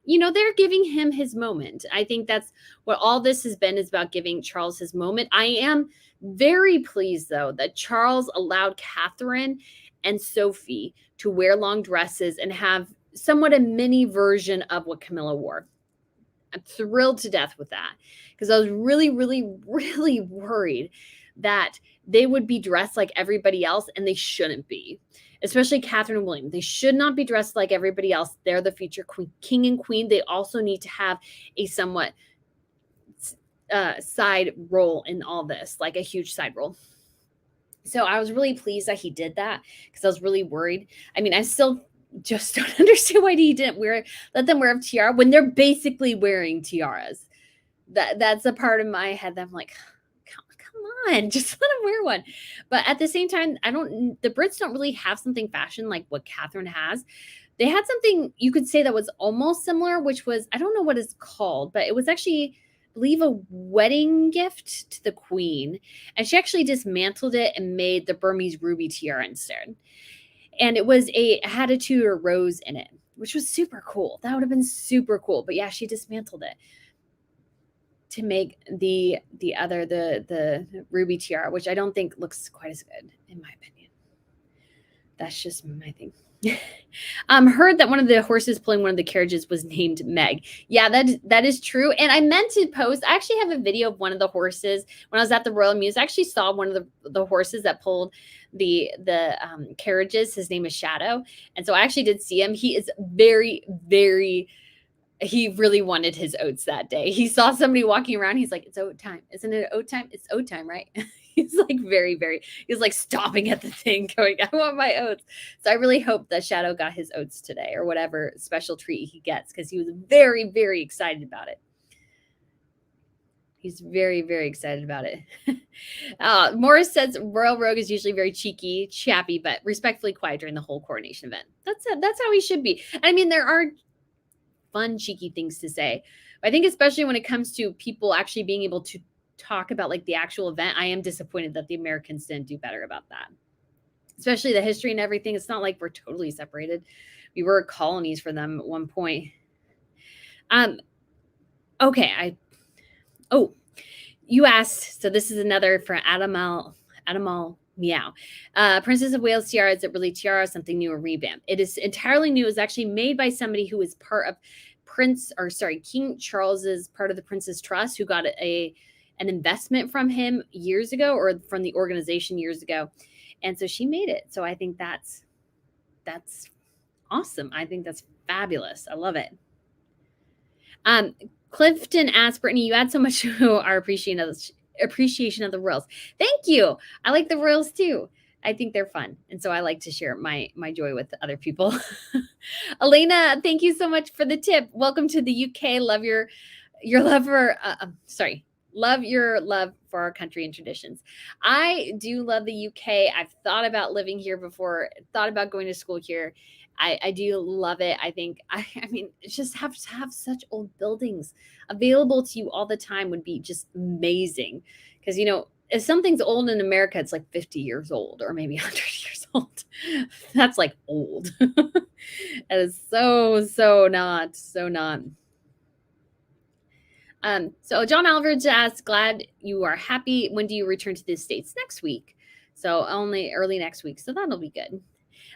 they're giving him his moment. I think that's what all this has been, is about giving Charles his moment. I am very pleased, though, that Charles allowed Catherine and Sophie to wear long dresses and have somewhat a mini version of what Camilla wore. I'm thrilled to death with that because I was really, really, really worried that they would be dressed like everybody else, and they shouldn't be. Especially Catherine and William. They should not be dressed like everybody else. They're the future king and queen. They also need to have a somewhat side role in all this, like a huge side role. So I was really pleased that he did that because I was really worried. I mean, I still just don't understand why he didn't let them wear a tiara when they're basically wearing tiaras. That's a part of my head that I'm like, come on, just let them wear one. But at the same time, the Brits don't really have something fashion like what Catherine has. They had something you could say that was almost similar, which was, I don't know what it's called, but it was actually, I believe, a wedding gift to the Queen. And she actually dismantled it and made the Burmese ruby tiara instead. And it had a Tudor rose in it, which was super cool. That would have been super cool. But yeah, she dismantled it to make the ruby tiara, which I don't think looks quite as good, in my opinion. That's just my thing. Heard that one of the horses pulling one of the carriages was named Meg. Yeah, that is true. And I meant to post. I actually have a video of one of the horses when I was at the Royal Mews. I actually saw one of the horses that pulled the carriages. His name is Shadow, and so I actually did see him. He is very, very. He really wanted his oats that day. He saw somebody walking around. He's like, "It's oat time, isn't it? Oat time? It's oat time, right?" He's like he's like stopping at the thing going, "I want my oats." So I really hope that Shadow got his oats today or whatever special treat he gets because he was very, very excited about it. He's very, very excited about it. Morris says Royal Rogue is usually very cheeky, chappy, but respectfully quiet during the whole coronation event. That's how he should be. I mean, there are fun, cheeky things to say. I think especially when it comes to people actually being able to talk about like the actual event, I am disappointed that the Americans didn't do better about that. Especially the history and everything. It's not like we're totally separated. We were colonies for them at one point. Okay, you asked, so this is another for Adamal Meow. Princess of Wales tiara, is it really tiara, something new or revamp? It is entirely new. It was actually made by somebody who is part of King Charles's part of the Prince's Trust, who got an investment from him years ago, or from the organization years ago. And so she made it. So I think that's awesome. I think that's fabulous. I love it. Clifton asked, Brittany, you add so much to our appreciation of the royals. Thank you. I like the royals too. I think they're fun. And so I like to share my joy with other people. Elena, thank you so much for the tip. Welcome to the UK. Love your love for, love your love for our country and traditions. I do love the UK. I've thought about living here before, thought about going to school here. I do love it. I think, I mean, just have to have such old buildings available to you all the time would be just amazing. Because, if something's old in America, it's like 50 years old or maybe 100 years old. That's like old. That is so not. So John Alvarez asks, glad you are happy. When do you return to the States? Next week. So only early next week. So that'll be good.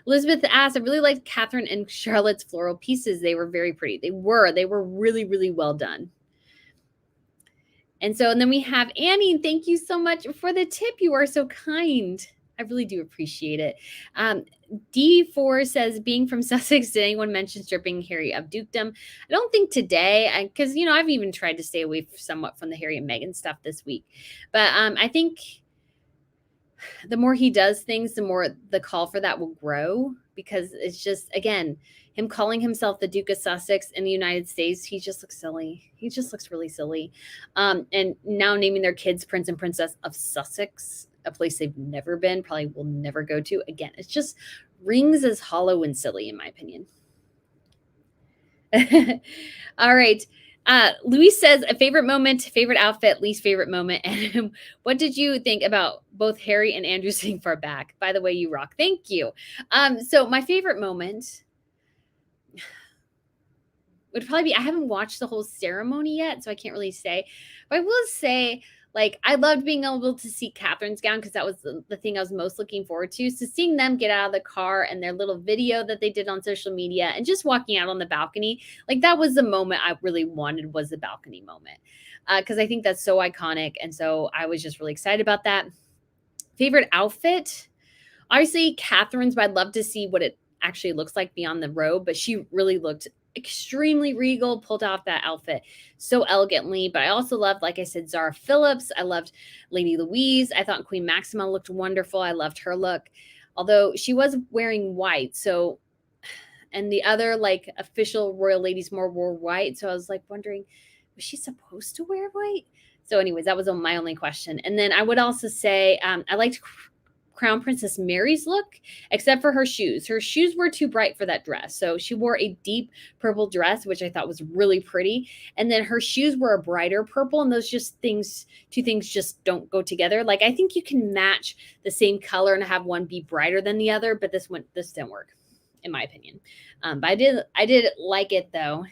Elizabeth asked, I really liked Catherine and Charlotte's floral pieces. They were very pretty. They were really, really well done. And then we have Annie. Thank you so much for the tip. You are so kind. I really do appreciate it. D4 says, being from Sussex, did anyone mention stripping Harry of dukedom? I don't think today, because, I've even tried to stay away somewhat from the Harry and Meghan stuff this week. But I think the more he does things, the more the call for that will grow, because it's just, again, him calling himself the Duke of Sussex in the United States, he just looks silly. He just looks really silly. And now naming their kids Prince and Princess of Sussex, a place they've never been, probably will never go to again. It just rings as hollow and silly, in my opinion. All right. Luis says, a favorite moment, favorite outfit, least favorite moment. And what did you think about both Harry and Andrew sitting far back? By the way, you rock. Thank you. So my favorite moment would probably be, I haven't watched the whole ceremony yet, so I can't really say. But I will say, I loved being able to see Catherine's gown, because that was the thing I was most looking forward to. So seeing them get out of the car and their little video that they did on social media and just walking out on the balcony, that was the moment I really wanted, was the balcony moment. Because I think that's so iconic. And so I was just really excited about that. Favorite outfit? Obviously Catherine's, but I'd love to see what it actually looks like beyond the robe. But she really looked extremely regal, pulled off that outfit so elegantly. But I also loved, like I said, Zara Phillips. I loved Lady Louise. I thought Queen Maxima looked wonderful. I loved her look, although she was wearing white. So, and the other like official royal ladies more wore white. So I was like wondering, was she supposed to wear white? So, anyways, that was my only question. And then I would also say I liked Crown Princess Mary's look, except for her shoes. Her shoes were too bright for that dress. So she wore a deep purple dress, which I thought was really pretty. And then her shoes were a brighter purple. And those just things, two things just don't go together. Like I think you can match the same color and have one be brighter than the other, but this didn't work, in my opinion. But I did like it though.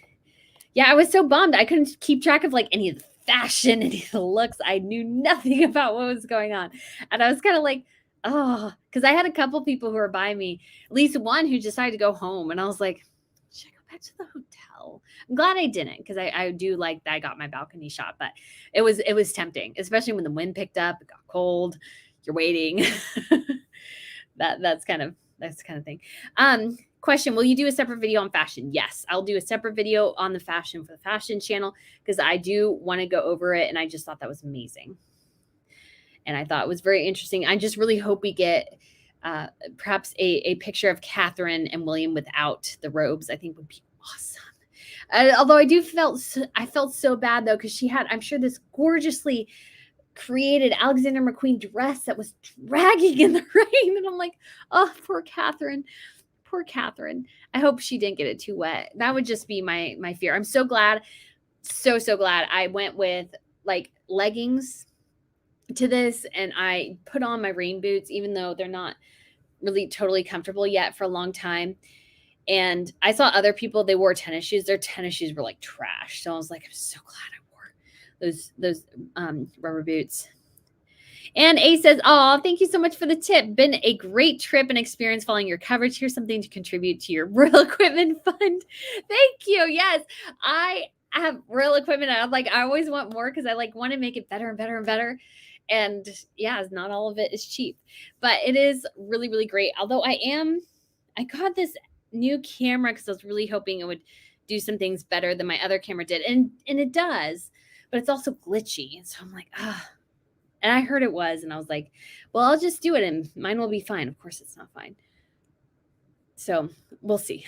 Yeah, I was so bummed. I couldn't keep track of like any of the fashion, any of the looks. I knew nothing about what was going on. And I was kind of like, oh, because I had a couple people who were by me, at least one who decided to go home. And I was like, should I go back to the hotel? I'm glad I didn't, because I do like that I got my balcony shot, but it was tempting, especially when the wind picked up, it got cold, you're waiting. that's kind of thing. Question, will you do a separate video on fashion? Yes, I'll do a separate video on the fashion for the fashion channel, because I do want to go over it, and I just thought that was amazing. And I thought it was very interesting. I just really hope we get perhaps a picture of Catherine and William without the robes. I think would be awesome. Although I felt so bad though, because she had, I'm sure, this gorgeously created Alexander McQueen dress that was dragging in the rain. And I'm like, oh, poor Catherine. Poor Catherine. I hope she didn't get it too wet. That would just be my fear. I'm so glad, so glad I went with like leggings to this, and I put on my rain boots, even though they're not really totally comfortable yet for a long time. And I saw other people, they wore tennis shoes. Their tennis shoes were like trash. So I was like, I'm so glad I wore those rubber boots. And A says, oh, thank you so much for the tip. Been a great trip and experience following your coverage. Here's something to contribute to your Royal Equipment Fund. Thank you. Yes, I have Royal Equipment. I always want more, because I like want to make it better and better and better. And yeah, not all of it is cheap, but it is really, really great. Although I got this new camera because I was really hoping it would do some things better than my other camera did. And it does, but it's also glitchy. And so I'm like, and I heard it was, and I was like, well, I'll just do it and mine will be fine. Of course it's not fine. So we'll see.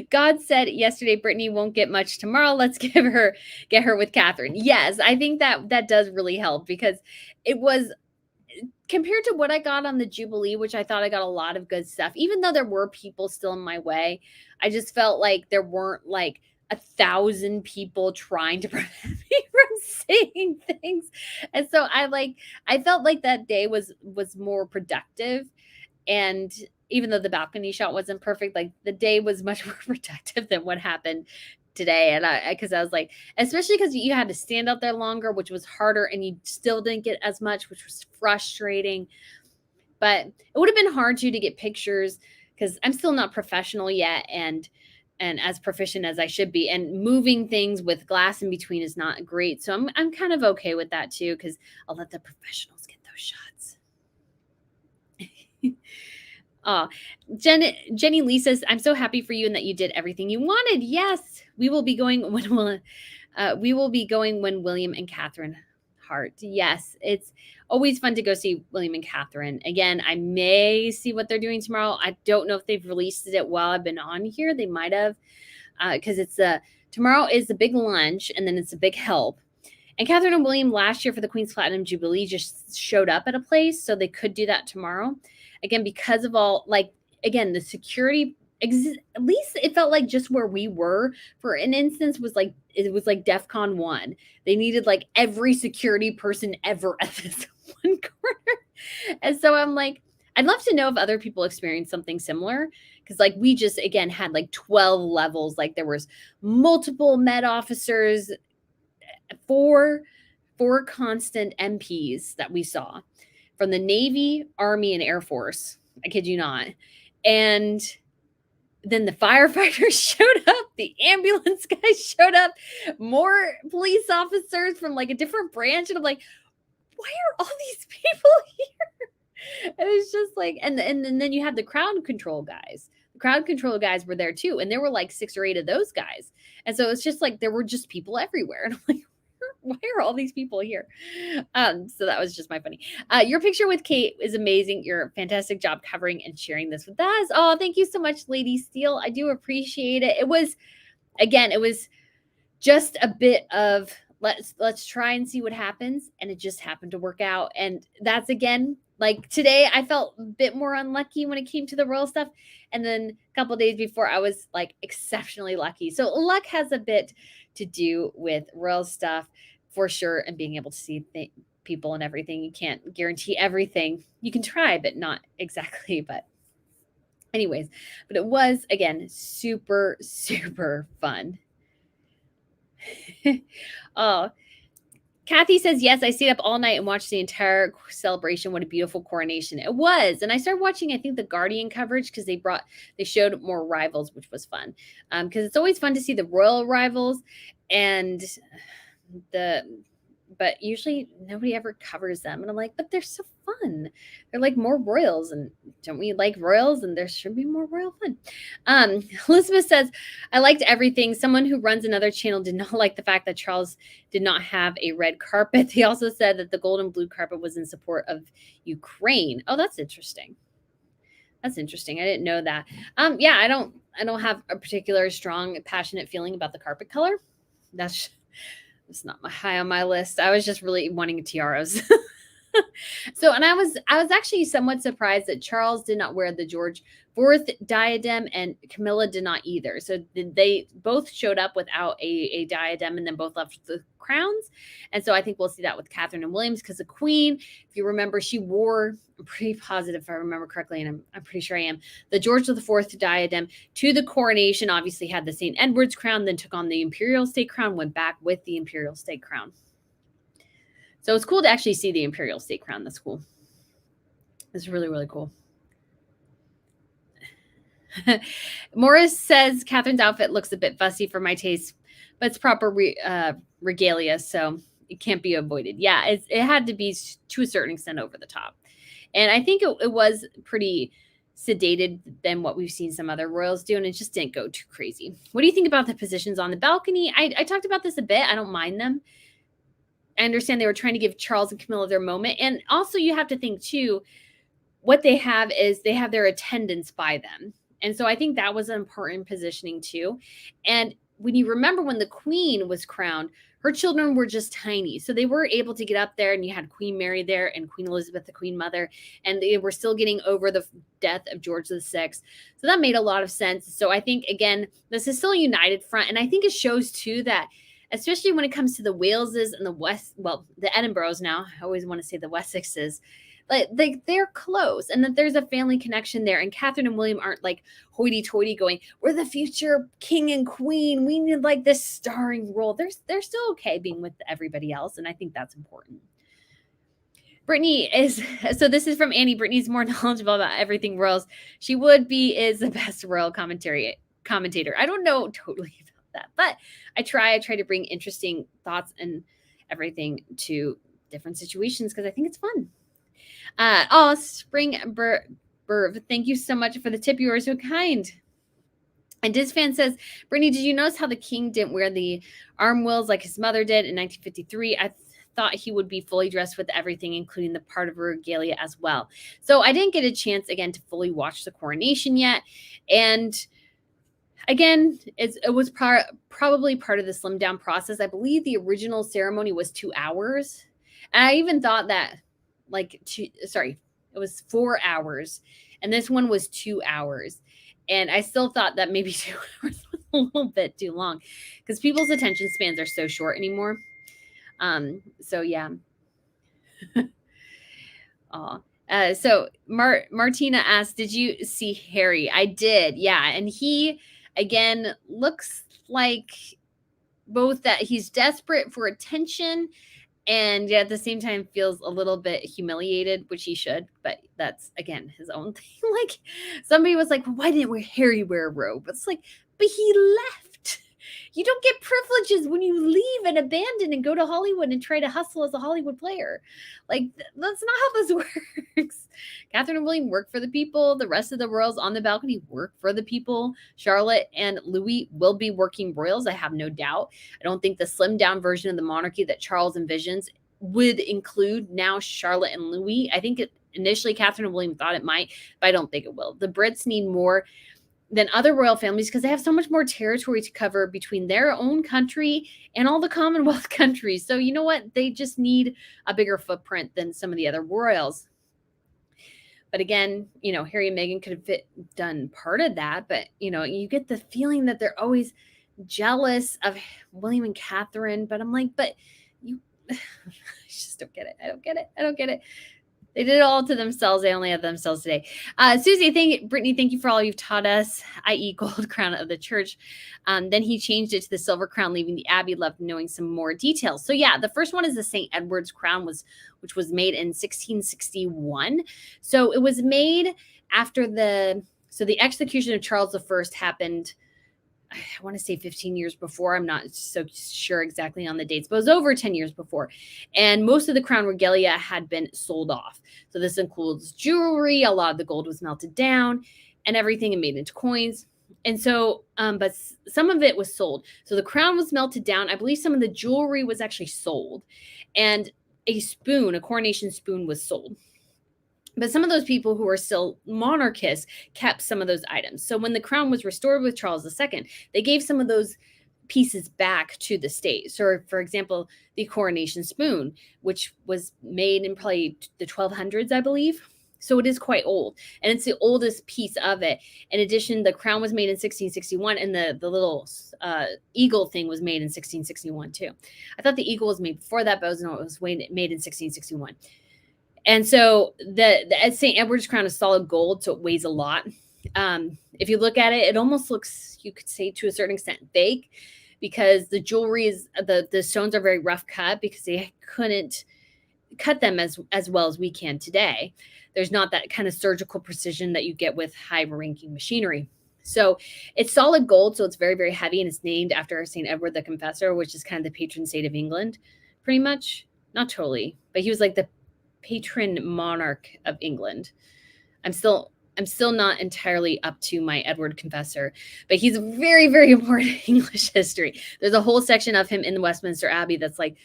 God said yesterday, Brittany won't get much tomorrow. Let's get her with Catherine. Yes, I think that does really help, because it was, compared to what I got on the Jubilee, which I thought I got a lot of good stuff, even though there were people still in my way, I just felt like there weren't like 1,000 people trying to prevent me from saying things. And so I felt like that day was more productive. And even though the balcony shot wasn't perfect, like the day was much more productive than what happened today. And because I was like, especially because you had to stand out there longer, which was harder, and you still didn't get as much, which was frustrating. But it would have been hard to get pictures, because I'm still not professional yet, and as proficient as I should be, and moving things with glass in between is not great. So I'm kind of okay with that too, because I'll let the professionals get those shots. Oh, Jenny Lee says, I'm so happy for you and that you did everything you wanted. Yes, we will be going when William and Catherine Hart. Yes, it's always fun to go see William and Catherine. Again, I may see what they're doing tomorrow. I don't know if they've released it while I've been on here. They might have, because tomorrow is the big lunch, and then it's a big help. And Catherine and William last year for the Queen's Platinum Jubilee just showed up at a place, so they could do that tomorrow. Again, because of all, the security, at least it felt like just where we were, for an instance, was like DEFCON 1. They needed like every security person ever at this one corner. And so I'm like, I'd love to know if other people experienced something similar, because like we just, again, had like 12 levels. Like there was multiple Met officers, four constant MPs that we saw from the Navy, Army, and Air Force. I kid you not. And then the firefighters showed up, the ambulance guys showed up, more police officers from like a different branch. And I'm like, why are all these people here? It was just like, and then you had the crowd control guys. crowd control guys were there too, and there were like 6 or 8 of those guys. And so it's just like there were just people everywhere. And I'm like, why are all these people here? So that was just my funny. Your picture with Kate is amazing. You're a fantastic job covering and sharing this with us. Oh, thank you so much, Lady Steele. I do appreciate it. It was just a bit of let's try and see what happens, and it just happened to work out. And that's again, like today I felt a bit more unlucky when it came to the royal stuff, and then a couple days before I was like exceptionally lucky. So luck has a bit to do with royal stuff for sure, and being able to see people and everything. You can't guarantee everything. You can try, but not exactly. But anyways, but it was again super super fun. Oh, Kathy says, yes, I stayed up all night and watched the entire celebration. What a beautiful coronation it was. And I started watching, I think, the Guardian coverage because they showed more rivals, which was fun. Because it's always fun to see the royal rivals and but usually nobody ever covers them. And I'm like, but they're so fun. They're like more royals. And don't we like royals? And there should be more royal fun. Elizabeth says, I liked everything. Someone who runs another channel did not like the fact that Charles did not have a red carpet. They also said that the gold and blue carpet was in support of Ukraine. Oh, that's interesting. That's interesting. I didn't know that. Yeah, I don't have a particular strong, passionate feeling about the carpet color. It's not high on my list. I was just really wanting tiaras. So, and I was actually somewhat surprised that Charles did not wear the George IV diadem and Camilla did not either. So they both showed up without a diadem and then both left with the crowns. And so I think we'll see that with Catherine and Williams because the Queen, if you remember, she wore, I'm pretty positive if I remember correctly, and I'm pretty sure I am, the George IV diadem to the coronation, obviously had the St. Edward's crown, then took on the imperial state crown, went back with the imperial state crown. So it's cool to actually see the imperial state crown. That's cool. It's really, really cool. Morris says Catherine's outfit looks a bit fussy for my taste, but it's proper regalia, so it can't be avoided. Yeah, it had to be to a certain extent over the top. And I think it was pretty sedated than what we've seen some other royals do, and it just didn't go too crazy. What do you think about the positions on the balcony? I talked about this a bit. I don't mind them. I understand they were trying to give Charles and Camilla their moment. And also you have to think too, what they have is they have their attendants by them. And so I think that was an important positioning too. And when you remember when the Queen was crowned, her children were just tiny. So they were able to get up there, and you had Queen Mary there and Queen Elizabeth, the Queen Mother, and they were still getting over the death of George VI. So that made a lot of sense. So I think, again, this is still a united front. And I think it shows too that especially when it comes to the Waleses and the Edinburghs now, I always want to say the Wessexes, like they're close and that there's a family connection there. And Catherine and William aren't like hoity-toity going, we're the future king and queen. We need like this starring role. They're still okay being with everybody else. And I think that's important. Brittany so this is from Annie. Brittany's more knowledgeable about everything royals. She is the best royal commentator. I don't know totally that, but I try to bring interesting thoughts and everything to different situations because I think it's fun. Spring Burv, thank you so much for the tip. You are so kind. And Disfan says, Brittany, did you notice how the king didn't wear the arm wheels like his mother did in 1953? I thought he would be fully dressed with everything, including the part of regalia as well. So I didn't get a chance again to fully watch the coronation yet. And again, it was probably part of the slim down process. I believe the original ceremony was 2 hours. And I even thought that it was 4 hours. And this one was 2 hours. And I still thought that maybe 2 hours was a little bit too long because people's attention spans are so short anymore. So yeah. So Martina asked, did you see Harry? I did. Yeah. And he, again, looks like both that he's desperate for attention and at the same time feels a little bit humiliated, which he should, but that's, again, his own thing. Like somebody was like, well, why didn't Harry wear a robe? It's like, but he left. You don't get privileges when you leave and abandon and go to Hollywood and try to hustle as a Hollywood player. Like, that's not how this works. Catherine and William work for the people. The rest of the royals on the balcony work for the people. Charlotte and Louis will be working royals, I have no doubt. I don't think the slimmed down version of the monarchy that Charles envisions would include now Charlotte and Louis. I think initially Catherine and William thought it might, but I don't think it will. The Brits need more than other royal families because they have so much more territory to cover between their own country and all the Commonwealth countries. So you know what? They just need a bigger footprint than some of the other royals. But again, Harry and Meghan could have done part of that. But, you get the feeling that they're always jealous of William and Catherine. But I'm like, but you, I just don't get it. I don't get it. They did it all to themselves. They only have themselves today. Brittany, thank you for all you've taught us, i.e. gold crown of the church. Then he changed it to the silver crown, leaving the abbey. Love knowing some more details. So yeah, the first one is the St. Edward's crown, which was made in 1661. So it was made after the execution of Charles I happened, I want to say 15 years before. I'm not so sure exactly on the dates, but it was over 10 years before. And most of the crown regalia had been sold off. So this includes jewelry. A lot of the gold was melted down and everything and made into coins. And so, but some of it was sold. So the crown was melted down. I believe some of the jewelry was actually sold. And a coronation spoon was sold. But some of those people who are still monarchists kept some of those items. So when the crown was restored with Charles II, they gave some of those pieces back to the state. So, for example, the coronation spoon, which was made in probably the 1200s, I believe. So it is quite old. And it's the oldest piece of it. In addition, the crown was made in 1661, and the little eagle thing was made in 1661 too. I thought the eagle was made before that, but it was made in 1661. And so the St. Edward's crown is solid gold, so it weighs a lot. If you look at it, it almost looks, you could say to a certain extent, fake, because the jewelry is, the stones are very rough cut because they couldn't cut them as well as we can today. There's not that kind of surgical precision that you get with high-ranking machinery. So it's solid gold, so it's very, very heavy, and it's named after St. Edward the Confessor, which is kind of the patron saint of England, pretty much. Not totally, but he was like the patron monarch of England. I'm still not entirely up to my Edward Confessor, but he's very, very important in English history. There's a whole section of him in the Westminster Abbey that's like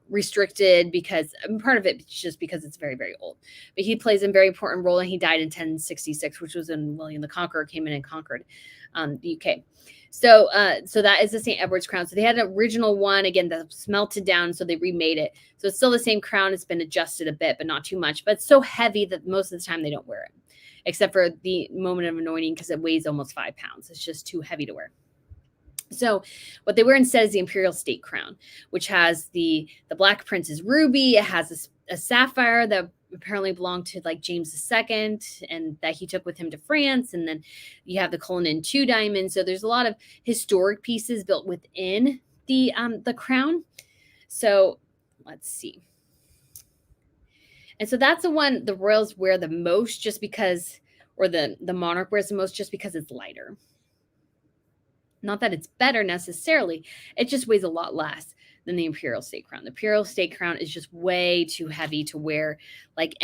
restricted because part of it just because it's very, very old. But he plays a very important role, and he died in 1066, which was when William the Conqueror came in and conquered the UK. So that is the St. Edward's crown. So they had an original one, again, that's melted down, so they remade it. So it's still the same crown. It's been adjusted a bit, but not too much. But it's so heavy that most of the time they don't wear it, except for the moment of anointing because it weighs almost 5 pounds. It's just too heavy to wear. So what they wear instead is the imperial state crown, which has the Black Prince's ruby. It has a sapphire that apparently belonged to like James II and that he took with him to France. And then you have the Cullinan 2 diamond. So there's a lot of historic pieces built within the crown. So let's see. And so that's the one the royals wear the most just because, or the monarch wears the most just because it's lighter. Not that it's better necessarily. It just weighs a lot less than the imperial state crown. The imperial state crown is just way too heavy to wear like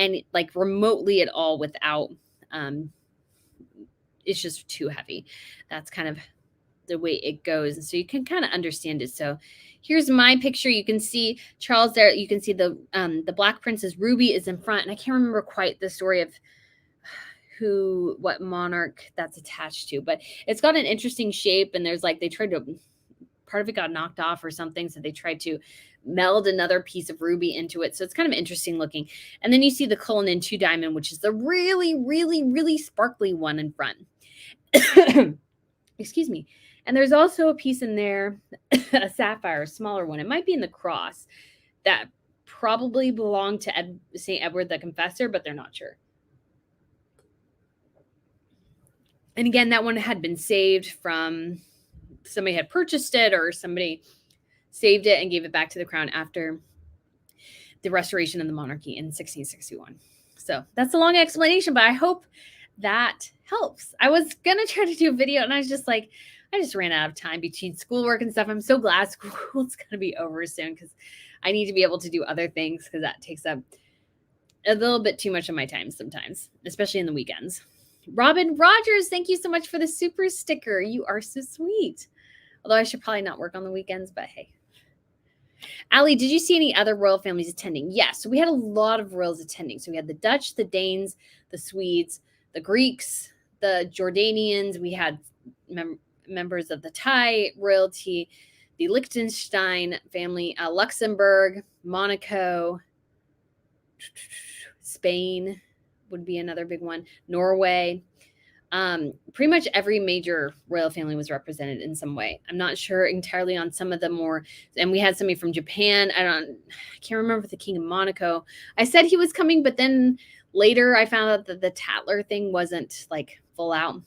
remotely at all without, it's just too heavy. That's kind of the way it goes. And so you can kind of understand it. So here's my picture. You can see Charles there. You can see the Black Prince's ruby is in front. And I can't remember quite the story of what monarch that's attached to, but it's got an interesting shape. And there's like, part of it got knocked off or something. So they tried to meld another piece of ruby into it. So it's kind of interesting looking. And then you see the Cullinan 2 diamond, which is the really, really, really sparkly one in front. Excuse me. And there's also a piece in there, a sapphire, a smaller one. It might be in the cross that probably belonged to St. Edward the Confessor, but they're not sure. And again, that one had been saved from somebody had purchased it, or somebody saved it and gave it back to the crown after the restoration of the monarchy in 1661. So that's a long explanation, but I hope that helps. I was going to try to do a video and I was just like, I just ran out of time between schoolwork and stuff. I'm so glad school's going to be over soon because I need to be able to do other things because that takes up a little bit too much of my time sometimes, especially in the weekends. Robin Rogers, thank you so much for the super sticker. You are so sweet. Although I should probably not work on the weekends, but hey. Allie, did you see any other royal families attending? Yes. So we had a lot of royals attending. So we had the Dutch, the Danes, the Swedes, the Greeks, the Jordanians. We had members of the Thai royalty, the Liechtenstein family, Luxembourg, Monaco, Spain would be another big one, Norway. Pretty much every major royal family was represented in some way. I'm not sure entirely on some of the more, and we had somebody from Japan. I can't remember the King of Monaco. I said he was coming, but then later I found out that the Tatler thing wasn't like full out.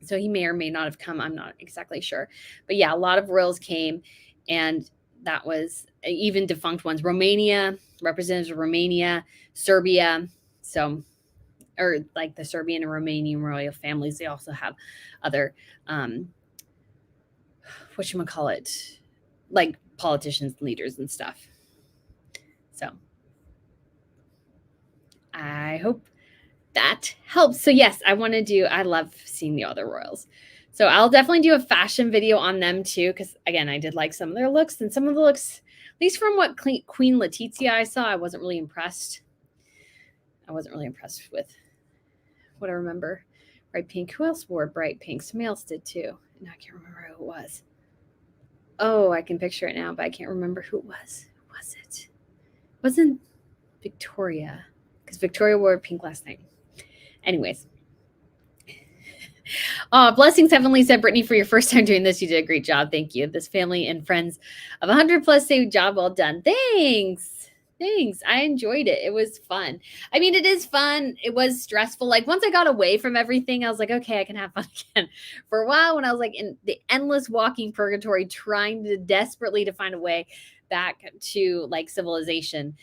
So he may or may not have come. I'm not exactly sure. But yeah, a lot of royals came, and that was even defunct ones. Romania, representatives of Romania, Serbia. So, or like the Serbian and Romanian royal families, they also have other, whatchamacallit, like politicians, leaders, and stuff. So I hope that helps. So yes, I love seeing the other royals. So I'll definitely do a fashion video on them too, because again, I did like some of their looks, and some of the looks, at least from what Queen Letizia I saw, I wasn't really impressed. I wasn't really impressed with what I remember. Bright pink. Who else wore bright pink? Somebody else did too. No, I can't remember who it was. Oh, I can picture it now, but I can't remember who it was. Who was it? It wasn't Victoria, because Victoria wore pink last night. Anyways. Blessings Heavenly said, Brittany, for your first time doing this, you did a great job. Thank you. This family and friends of 100 plus say job well done. Thanks. I enjoyed it. It was fun. I mean, it is fun. It was stressful. Like once I got away from everything, I was like, okay, I can have fun again. For a while, when I was like in the endless walking purgatory, trying to desperately to find a way back to like civilization,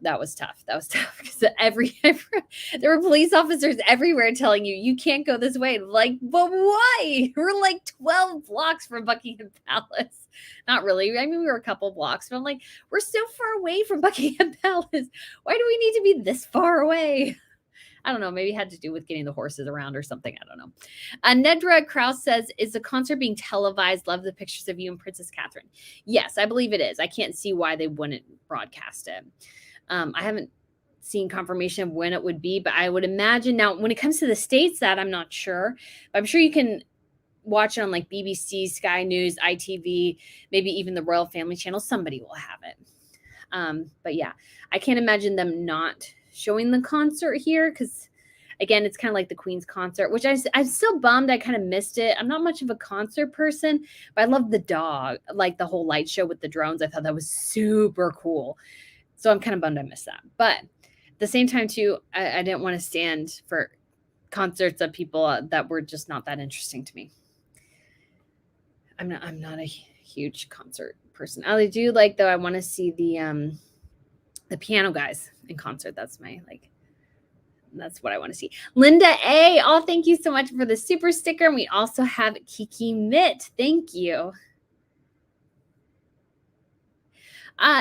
that was tough. That was tough because there were police officers everywhere telling you can't go this way. Like, but why? We're like 12 blocks from Buckingham Palace. Not really. I mean, we were a couple blocks, but I'm like, we're so far away from Buckingham Palace. Why do we need to be this far away? I don't know. Maybe it had to do with getting the horses around or something. I don't know. Nedra Kraus says, is the concert being televised? Love the pictures of you and Princess Catherine. Yes, I believe it is. I can't see why they wouldn't broadcast it. I haven't seen confirmation of when it would be, but I would imagine now when it comes to the States, that I'm not sure, but I'm sure you can watch it on like BBC, Sky News, ITV, maybe even the Royal Family Channel. Somebody will have it. But yeah, I can't imagine them not showing the concert here because again, it's kind of like the Queen's concert, which I'm still bummed. I kind of missed it. I'm not much of a concert person, but I love the dog, like the whole light show with the drones. I thought that was super cool. So I'm kind of bummed I missed that. But at the same time, too, I didn't want to stand for concerts of people that were just not that interesting to me. I'm not a huge concert person. I do like, though, I want to see the piano guys in concert. That's what I want to see. Linda A. Oh, thank you so much for the super sticker. And we also have Kiki Mitt. Thank you.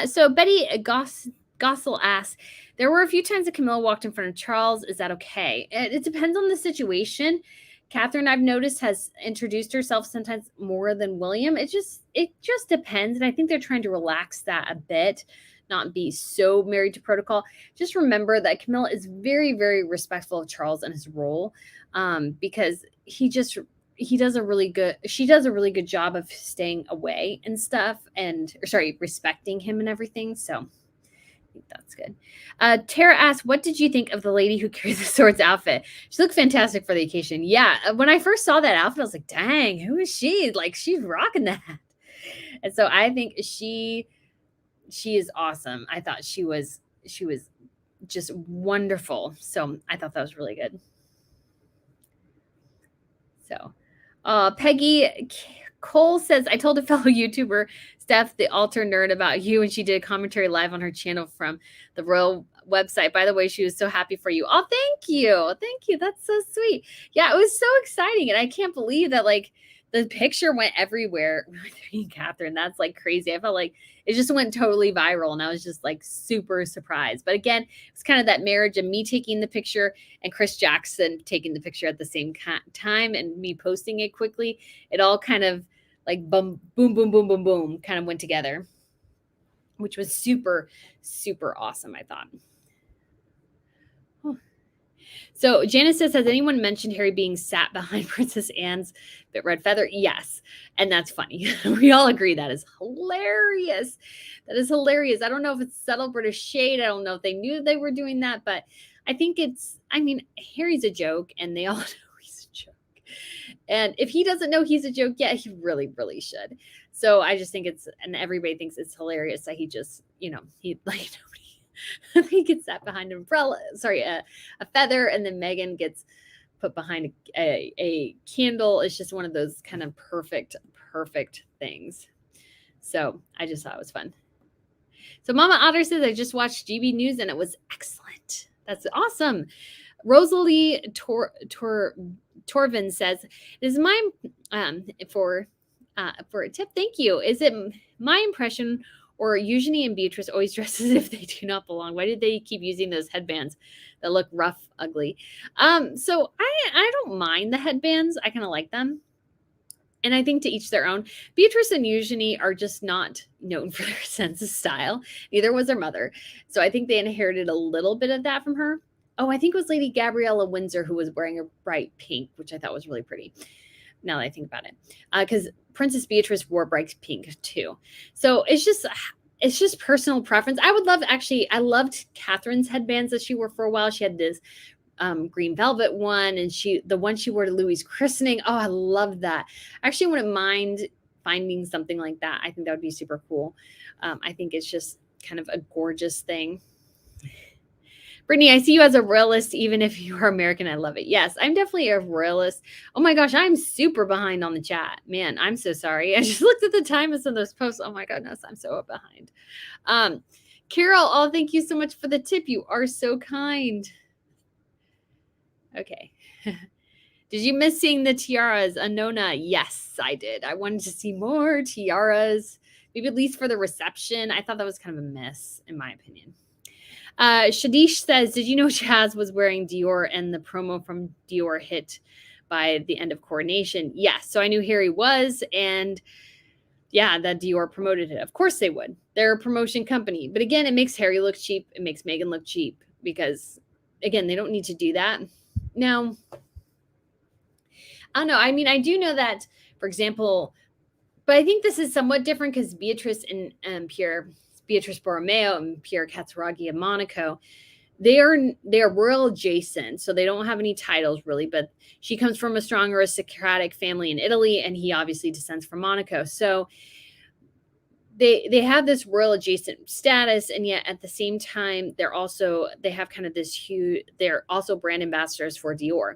So Betty Gossel asks, there were a few times that Camilla walked in front of Charles. Is that okay? It depends on the situation. Catherine, I've noticed, has introduced herself sometimes more than William. It just depends. And I think they're trying to relax that a bit, not be so married to protocol. Just remember that Camilla is very, very respectful of Charles and his role, because she does a really good job of staying away and stuff respecting him and everything. So I think that's good. Tara asked, what did you think of the lady who carried the swords outfit? She looked fantastic for the occasion. Yeah. When I first saw that outfit, I was like, dang, who is she? Like, she's rocking that. And so I think she is awesome. I thought she was just wonderful. So I thought that was really good. So Peggy Cole says, I told a fellow YouTuber, Steph, the altar nerd, about you, and she did a commentary live on her channel from the Royal website. By the way, she was so happy for you. Oh, thank you. Thank you. That's so sweet. Yeah, it was so exciting. And I can't believe that, like, the picture went everywhere with me and Catherine. That's like crazy. I felt like it just went totally viral and I was just like super surprised. But again, it's kind of that marriage of me taking the picture and Chris Jackson taking the picture at the same time and me posting it quickly. It all kind of like boom, boom, boom, boom, boom, boom kind of went together, which was super, super awesome, I thought. So Janice says, has anyone mentioned Harry being sat behind Princess Anne's bit red feather? Yes. And that's funny. We all agree that is hilarious. That is hilarious. I don't know if it's subtle British shade. I don't know if they knew they were doing that, but I think Harry's a joke and they all know he's a joke. And if he doesn't know he's a joke yet, he really, really should. So I just think and everybody thinks it's hilarious that he just, he like, he gets that behind an umbrella, a feather, and then Meghan gets put behind a candle. It's just one of those kind of perfect things. So I just thought it was fun. So Mama Otter says, I just watched GB News and it was excellent. That's awesome. Rosalie Torvin says, "Is my for a tip? Thank you. Is it my impression, or Eugenie and Beatrice always dress as if they do not belong? Why did they keep using those headbands that look rough, ugly?" So I don't mind the headbands. I kind of like them. And I think to each their own. Beatrice and Eugenie are just not known for their sense of style. Neither was their mother. So I think they inherited a little bit of that from her. Oh, I think it was Lady Gabriella Windsor who was wearing a bright pink, which I thought was really pretty. Now that I think about it, because Princess Beatrice wore bright pink too. So it's just personal preference. I loved Catherine's headbands that she wore for a while. She had this green velvet one, and the one she wore to Louis' christening. Oh, I loved that. I actually wouldn't mind finding something like that. I think that would be super cool. I think it's just kind of a gorgeous thing. Brittany, I see you as a royalist, even if you are American. I love it. Yes, I'm definitely a royalist. Oh my gosh, I'm super behind on the chat. Man, I'm so sorry. I just looked at the time of some of those posts. Oh my goodness, I'm so behind. Carol, oh, thank you so much for the tip. You are so kind. Okay. Did you miss seeing the tiaras, Anona? Yes, I did. I wanted to see more tiaras, maybe at least for the reception. I thought that was kind of a miss, in my opinion. Shadish says, did you know Chaz was wearing Dior and the promo from Dior hit by the end of Coronation? Yes. So I knew Harry was, and yeah, that Dior promoted it. Of course they would. They're a promotion company. But again, it makes Harry look cheap. It makes Meghan look cheap because, again, they don't need to do that. Now, I don't know. I mean, I do know that, for example, but I think this is somewhat different because Beatrice and Beatrice Borromeo and Pierre Cataraghi of Monaco, they are royal adjacent, so they don't have any titles really, but she comes from a strong aristocratic family in Italy, and he obviously descends from Monaco. So they have this royal adjacent status, and yet at the same time, they're also brand ambassadors for Dior.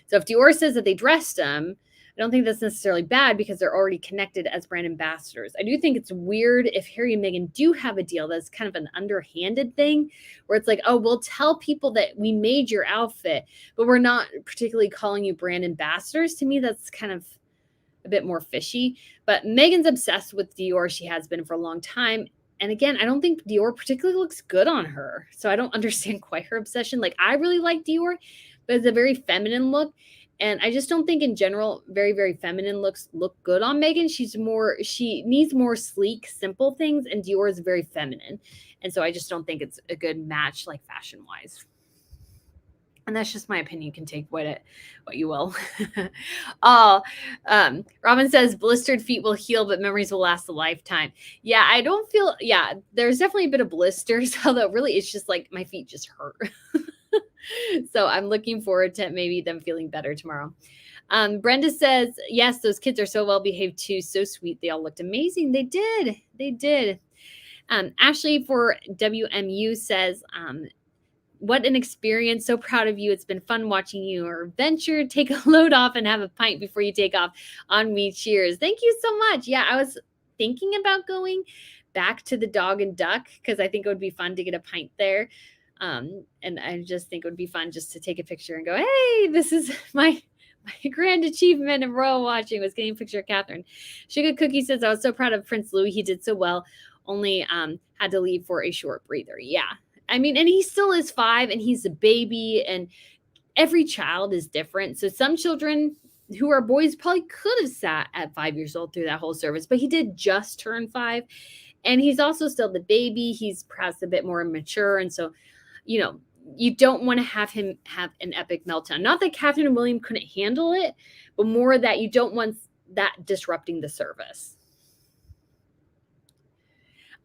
So if Dior says that they dressed them, I don't think that's necessarily bad because they're already connected as brand ambassadors. I do think it's weird if Harry and Meghan do have a deal that's kind of an underhanded thing where it's like, oh, we'll tell people that we made your outfit, but we're not particularly calling you brand ambassadors. To me, that's kind of a bit more fishy. But Meghan's obsessed with Dior. She has been for a long time. And again, I don't think Dior particularly looks good on her. So I don't understand quite her obsession. Like, I really like Dior, but it's a very feminine look. And I just don't think in general, very, very feminine looks look good on Meghan. She needs more sleek, simple things. And Dior is very feminine. And so I just don't think it's a good match, like fashion wise. And that's just my opinion. You can take what you will. Robin says blistered feet will heal, but memories will last a lifetime. Yeah, I don't feel, there's definitely a bit of blisters, although really it's just like my feet just hurt. So I'm looking forward to maybe them feeling better tomorrow. Brenda says, yes, those kids are so well behaved too. So sweet. They all looked amazing. They did. Ashley for WMU says, what an experience. So proud of you. It's been fun watching your venture. Take a load off and have a pint before you take off on me. Cheers. Thank you so much. Yeah, I was thinking about going back to the Dog and Duck because I think it would be fun to get a pint there. And I just think it would be fun just to take a picture and go, hey, this is my My grand achievement in royal watching was getting a picture of Catherine. Sugar Cookie says, I was so proud of Prince Louis. He did so well. Only had to leave for a short breather. Yeah. I mean, and he still is 5 and he's a baby and every child is different. So some children who are boys probably could have sat at 5 years old through that whole service, but he did just turn 5. And he's also still the baby. He's perhaps a bit more immature. And so, you don't want to have him have an epic meltdown. Not that Catherine and William couldn't handle it, but more that you don't want that disrupting the service.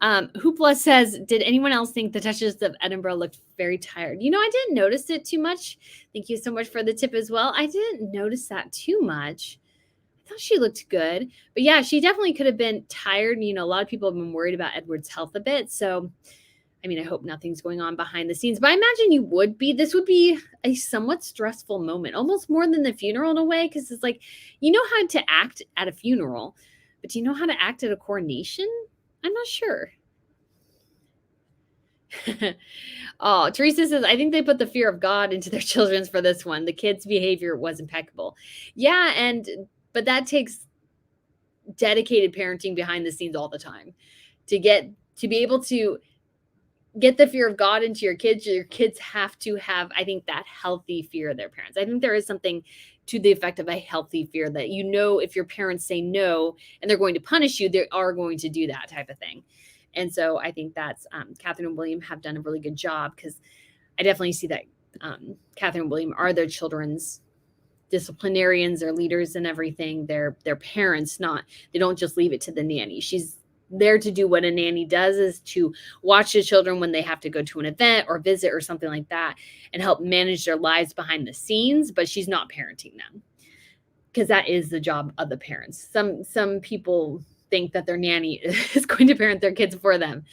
Hoopla says, did anyone else think the Duchess of Edinburgh looked very tired? I didn't notice it too much. Thank you so much for the tip as well. I didn't notice that too much. I thought she looked good. But yeah, she definitely could have been tired. A lot of people have been worried about Edward's health a bit. So, I hope nothing's going on behind the scenes. But I imagine you would be. This would be a somewhat stressful moment, almost more than the funeral in a way, because it's like, you know how to act at a funeral, but do you know how to act at a coronation? I'm not sure. Oh, Teresa says, I think they put the fear of God into their children's for this one. The kids' behavior was impeccable. Yeah, but that takes dedicated parenting behind the scenes all the time. To be able to get the fear of God into your kids have to have, I think, that healthy fear of their parents. I think there is something to the effect of a healthy fear that, if your parents say no and they're going to punish you, they are going to do that type of thing. And so I think that's Catherine and William have done a really good job, because I definitely see that Catherine and William are their children's disciplinarians, their leaders and everything. They're parents, they don't just leave it to the nanny. She's there to do what a nanny does, is to watch the children when they have to go to an event or visit or something like that and help manage their lives behind the scenes, but she's not parenting them, because that is the job of the parents. Some people think that their nanny is going to parent their kids for them.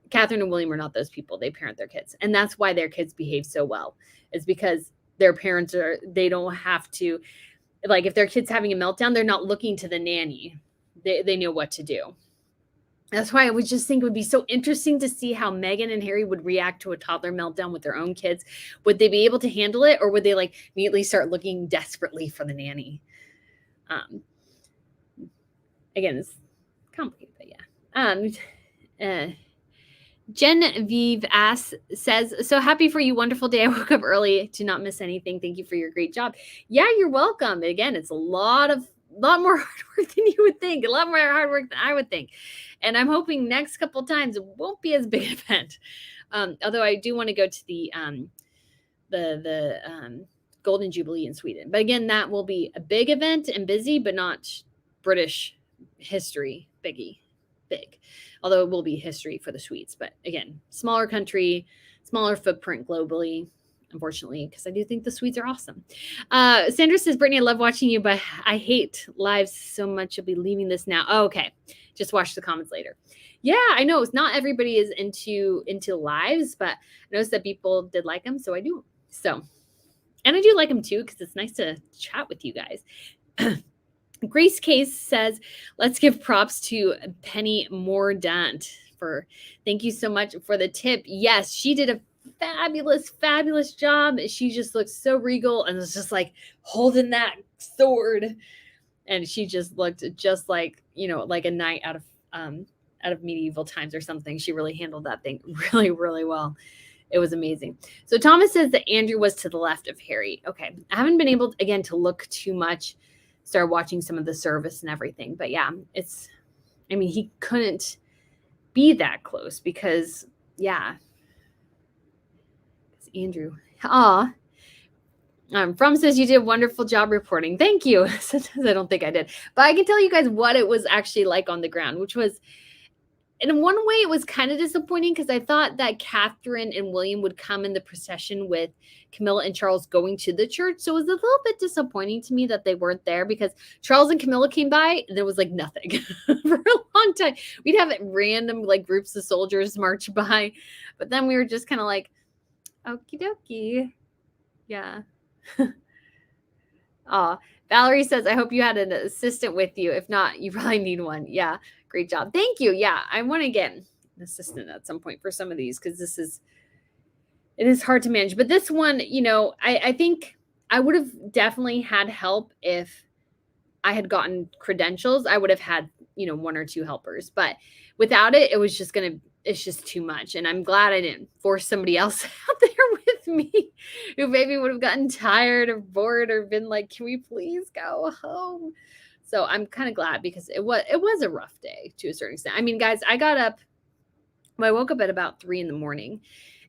Catherine and William are not those people. They parent their kids. And that's why their kids behave so well, is because their parents they don't have to, like, if their kid's having a meltdown, they're not looking to the nanny. They know what to do. That's why I would just think it would be so interesting to see how Meghan and Harry would react to a toddler meltdown with their own kids. Would they be able to handle it, or would they immediately start looking desperately for the nanny? Again, it's complicated, but yeah. Genevieve says, so happy for you. Wonderful day. I woke up early to not miss anything. Thank you for your great job. Yeah, you're welcome. Again, it's a lot more hard work than you would think. A lot more hard work than I would think. And I'm hoping next couple times it won't be as big an event. Although I do want to go to the Golden Jubilee in Sweden. But again, that will be a big event and busy, but not British history big. Although it will be history for the Swedes. But again, smaller country, smaller footprint globally, unfortunately, because I do think the Swedes are awesome. Sandra says, Brittany, I love watching you, but I hate lives so much. You'll be leaving this now. Oh, okay. Just watch the comments later. Yeah, I know. It's not everybody is into lives, but I noticed that people did like them, so I do. So, and I do like them too, because it's nice to chat with you guys. Grace Case says, let's give props to Penny Mordaunt thank you so much for the tip. Yes, she did a fabulous job. She just looked so regal and was just like holding that sword. And she just looked just like, like a knight out of medieval times or something. She really handled that thing really, really well. It was amazing. So Thomas says that Andrew was to the left of Harry. Okay. I haven't been able, again, to look too much, start watching some of the service and everything. But yeah, he couldn't be that close because, yeah. It's Andrew. From says you did a wonderful job reporting. Thank you. Sometimes I don't think I did. But I can tell you guys what it was actually like on the ground, which was, in one way, it was kind of disappointing because I thought that Catherine and William would come in the procession with Camilla and Charles going to the church. So it was a little bit disappointing to me that they weren't there because Charles and Camilla came by and there was like nothing for a long time. We'd have random like groups of soldiers march by, but then we were just kind of like, okie dokie. Yeah. Valerie says, I hope you had an assistant with you. If not, you probably need one. Yeah. Great job. Thank you. Yeah. I want to get an assistant at some point for some of these because it is hard to manage. But this one, I think I would have definitely had help if I had gotten credentials. I would have had, one or two helpers, but without it, it's just too much. And I'm glad I didn't force somebody else out there with me who maybe would have gotten tired or bored or been like, can we please go home? So I'm kind of glad because it was a rough day to a certain extent. I mean, guys, I woke up at about 3 a.m.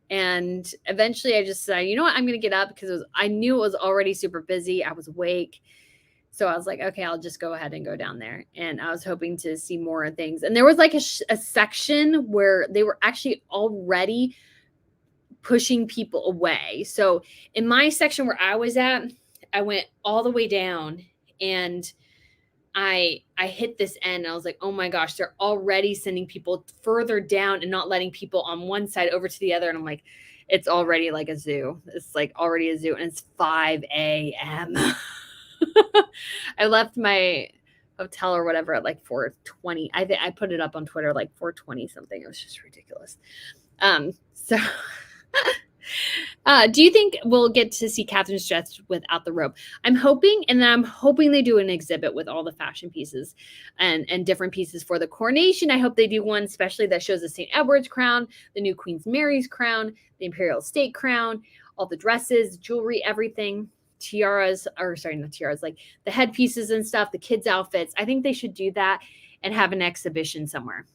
and eventually I just said, you know what, I'm going to get up because I knew it was already super busy. I was awake. So I was like, okay, I'll just go ahead and go down there. And I was hoping to see more things. And there was like a section where they were actually already pushing people away. So in my section where I was at, I went all the way down and I hit this end. And I was like, oh my gosh, they're already sending people further down and not letting people on one side over to the other. And I'm like, it's already like a zoo. It's like already a zoo. And it's 5 a.m. I left my hotel or whatever at like 4:20. I put it up on Twitter like 4:20 something. It was just ridiculous. So do you think we'll get to see Catherine's dress without the robe? I'm hoping, and I'm hoping they do an exhibit with all the fashion pieces and different pieces for the coronation. I hope they do one, especially that shows the St. Edward's crown, the new Queen Mary's crown, the imperial state crown, all the dresses, jewelry, everything. Tiaras, or sorry, not tiaras, like the headpieces and stuff, the kids' outfits. I think they should do that and have an exhibition somewhere.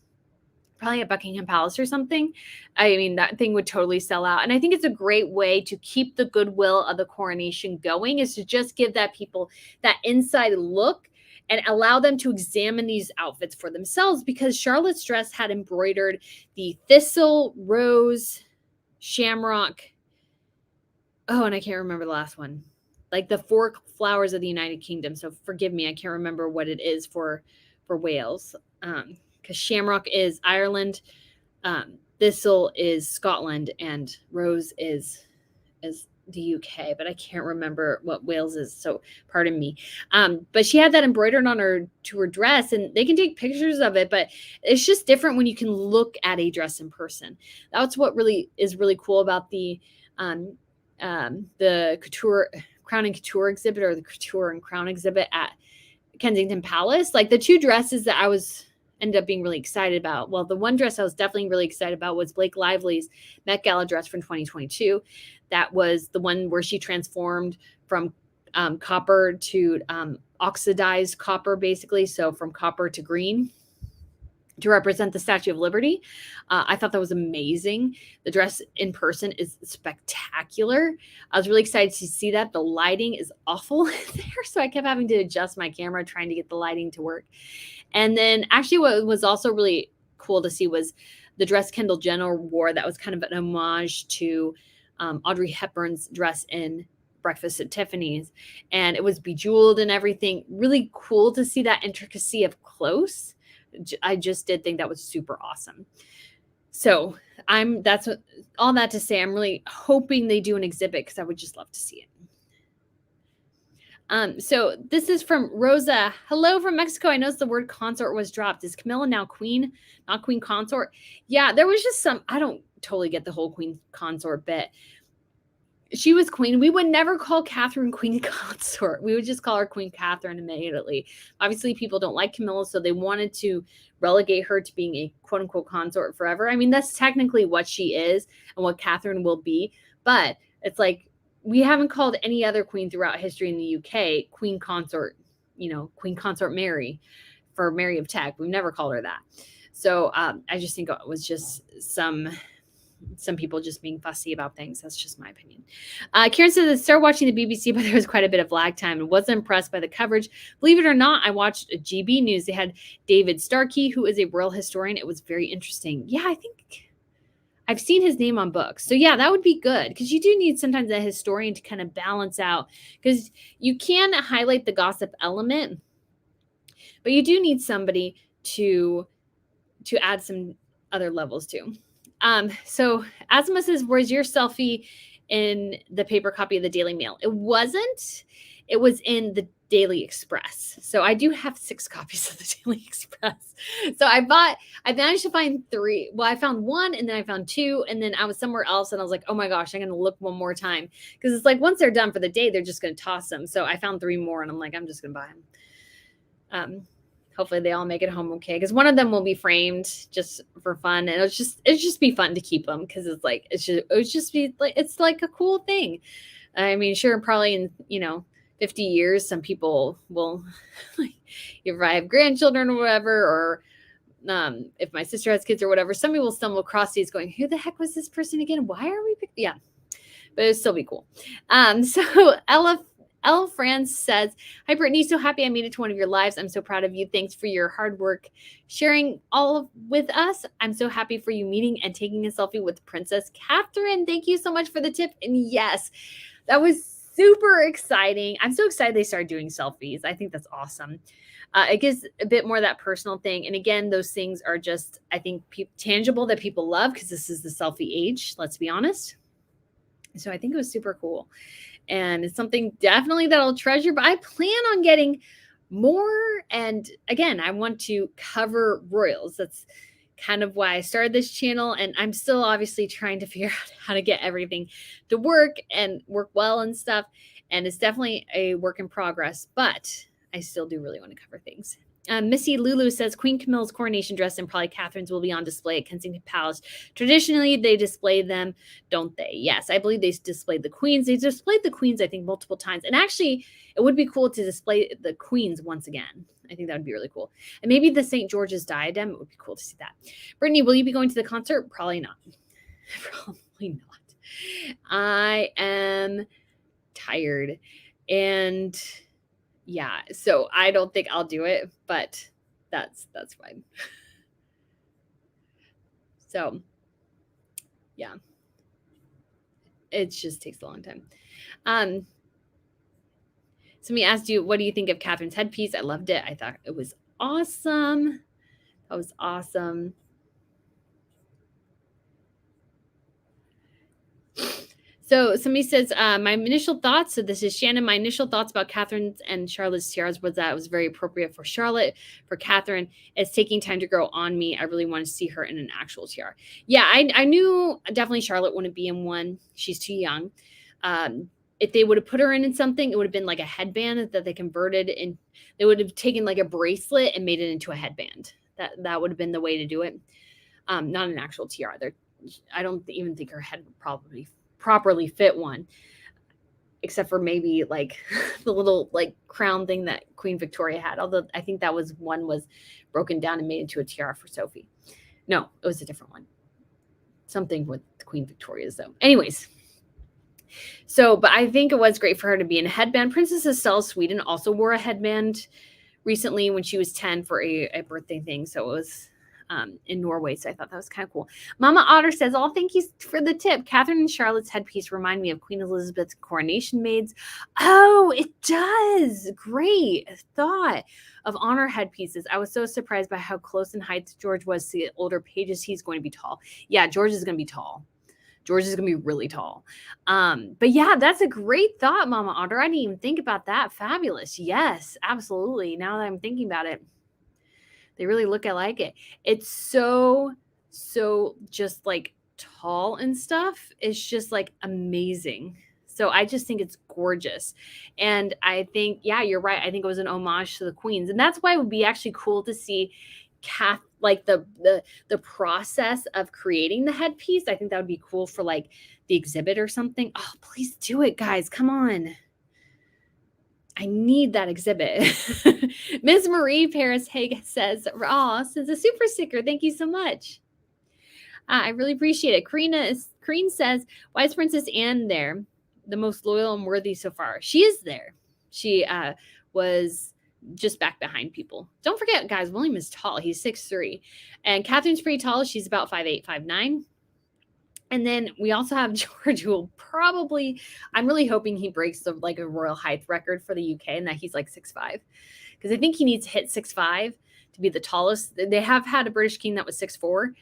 Probably at Buckingham Palace or something. I mean, that thing would totally sell out. And I think it's a great way to keep the goodwill of the coronation going, is to just give that people that inside look and allow them to examine these outfits for themselves, because Charlotte's dress had embroidered the thistle, rose, shamrock. Oh, and I can't remember the last one. Like the 4 flowers of the United Kingdom. So forgive me, I can't remember what it is for Wales. Because shamrock is Ireland, thistle is Scotland, and rose is the UK, but I can't remember what Wales is, so pardon me. But she had that embroidered on her dress, and they can take pictures of it, but it's just different when you can look at a dress in person. That's what really is really cool about the couture crown and couture exhibit, or the couture and crown exhibit at Kensington Palace. Like the 2 dresses that I ended up being really excited about. Well, the one dress I was definitely really excited about was Blake Lively's Met Gala dress from 2022. That was the one where she transformed from copper to oxidized copper, basically. So from copper to green, to represent the Statue of Liberty. I thought that was amazing. The dress in person is spectacular. I was really excited to see that. The lighting is awful there, so I kept having to adjust my camera trying to get the lighting to work. And then actually what was also really cool to see was the dress Kendall Jenner wore. That was kind of an homage to Audrey Hepburn's dress in Breakfast at Tiffany's. And it was bejeweled and everything. Really cool to see that intricacy up close. I just did think that was super awesome. So that's all that to say. I'm really hoping they do an exhibit, because I would just love to see it. So this is from Rosa. Hello from Mexico. I noticed the word consort was dropped. Is Camilla now queen, not queen consort? Yeah, there was just I don't totally get the whole queen consort bit. She was queen. We would never call Catherine queen consort. We would just call her Queen Catherine immediately. Obviously, people don't like Camilla, so they wanted to relegate her to being a quote-unquote consort forever. I mean, that's technically what she is and what Catherine will be. But it's like, we haven't called any other queen throughout history in the UK queen consort, Queen Consort Mary for Mary of Teck. We've never called her that. So I just think it was just some people just being fussy about things. That's just my opinion. Karen says, I started watching the BBC, but there was quite a bit of lag time and wasn't impressed by the coverage. Believe it or not, I watched GB News. They had David Starkey, who is a royal historian. It was very interesting. Yeah, I think I've seen his name on books. So yeah, that would be good, because you do need sometimes a historian to kind of balance out, because you can highlight the gossip element, but you do need somebody to add some other levels to. So Asma says, where's your selfie in the paper copy of the Daily Mail? It wasn't. It was in Daily Express. So I do have 6 copies of the Daily Express. So I managed to find 3. Well, I found 1 and then I found 2 and then I was somewhere else and I was like, oh my gosh, I'm going to look one more time. Because it's like once they're done for the day, they're just going to toss them. So I found 3 more and I'm like, I'm just going to buy them. Hopefully they all make it home okay. Because one of them will be framed just for fun. And it's just be fun to keep them because it's like, it's like a cool thing. I mean, sure, probably in, 50 years, some people will, like, if I have grandchildren or whatever, or if my sister has kids or whatever, somebody will stumble across these going, who the heck was this person again? Why are we picking? Yeah, but it'll still be cool. So Ella France says, hi, Brittany. So happy I made it to one of your lives. I'm so proud of you. Thanks for your hard work sharing with us. I'm so happy for you meeting and taking a selfie with Princess Catherine. Thank you so much for the tip. And yes, that was super exciting. I'm so excited they started doing selfies. I think that's awesome. It gives a bit more of that personal thing. And again, those things are just, I think, tangible that people love because this is the selfie age, let's be honest. So I think it was super cool. And it's something definitely that I'll treasure, but I plan on getting more. And again, I want to cover royals. That's kind of why I started this channel. And I'm still obviously trying to figure out how to get everything to work well and stuff. And it's definitely a work in progress, but I still do really want to cover things. Missy Lulu says Queen Camille's coronation dress and probably Catherine's will be on display at Kensington Palace. Traditionally, they display them, don't they? Yes, I believe they displayed the queens. They displayed the queens, I think, multiple times. And actually, it would be cool to display the queens once again. I think that would be really cool. And maybe the St. George's diadem. It would be cool to see that. Brittany, will you be going to the concert? Probably not. Probably not. I am tired. And yeah, so I don't think I'll do it, but that's fine. So yeah, it just takes a long time. Somebody asked you, what do you think of Catherine's headpiece? I loved it. I thought it was awesome. That was awesome. So somebody says, my initial thoughts, so this is Shannon, my initial thoughts about Catherine's and Charlotte's tiaras was that it was very appropriate for Charlotte. For Catherine, it's taking time to grow on me. I really want to see her in an actual tiara. Yeah, I knew definitely Charlotte wouldn't be in one. She's too young. If they would have put her in something, it would have been like a headband that they converted, and they would have taken like a bracelet and made it into a headband. That would have been the way to do it. Not an actual tiara. I don't even think her head would probably properly fit one, except for maybe like the little like crown thing that Queen Victoria had. Although I think that was broken down and made into a tiara for Sophie. No, it was a different one. Something with Queen Victoria's though. Anyways. So, but I think it was great for her to be in a headband. Princess Estelle of Sweden also wore a headband recently when she was 10 for a birthday thing. So it was in Norway. So I thought that was kind of cool. Mama Otter says, oh, thank you for the tip. Catherine and Charlotte's headpiece remind me of Queen Elizabeth's coronation maids. Oh, it does. Great thought of honor headpieces. I was so surprised by how close in height George was to the older pages. He's going to be tall. Yeah, George is going to be tall. George is going to be really tall. But yeah, that's a great thought, Mama Otter. I didn't even think about that. Fabulous. Yes, absolutely. Now that I'm thinking about it, they really look like it. It's so just like tall and stuff. It's just like amazing. So I just think it's gorgeous. And I think, yeah, you're right. I think it was an homage to the queens. And that's why it would be actually cool to see like the process of creating the headpiece. I think that would be cool for like the exhibit or something. Oh, please do it, guys. Come on. I need that exhibit. Ms. Marie Paris Haig says, Ross is a super sticker. Thank you so much. I really appreciate it. Kareen says, why is Princess Anne there? The most loyal and worthy so far. She is there. She was just back behind people. Don't forget, guys, William is tall. He's 6'3". And Catherine's pretty tall. She's about 5'8", 5'9". And then we also have George, who will probably, I'm really hoping he breaks the like a royal height record for the UK and that he's like 6'5", because I think he needs to hit 6'5" to be the tallest. They have had a British king that was 6'4".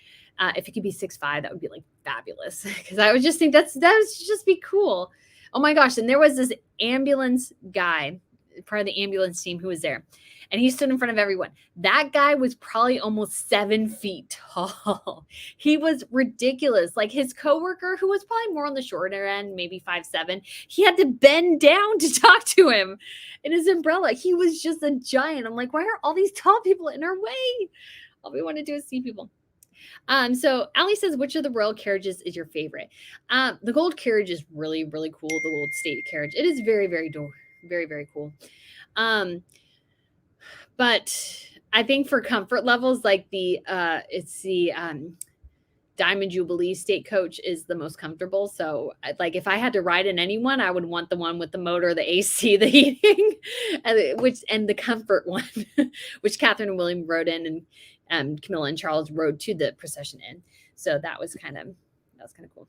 If he could be 6'5", that would be like fabulous, because I would just think that would just be cool. Oh my gosh. And there was this ambulance guy. part of the ambulance team who was there. And he stood in front of everyone. That guy was probably almost 7 feet tall. He was ridiculous. Like his coworker, who was probably more on the shorter end, maybe 5'7", he had to bend down to talk to him in his umbrella. He was just a giant. I'm like, why are all these tall people in our way? All we want to do is see people. So Allie says, which of the royal carriages is your favorite? The gold carriage is really, really cool. The gold state carriage. It is very, very, very, very cool. But I think for comfort levels, like it's the Diamond Jubilee state coach is the most comfortable. So like if I had to ride in anyone, I would want the one with the motor, the AC, the heating, and the comfort one, which Catherine and William rode in, and Camilla and Charles rode to the procession in. So that was kind of cool.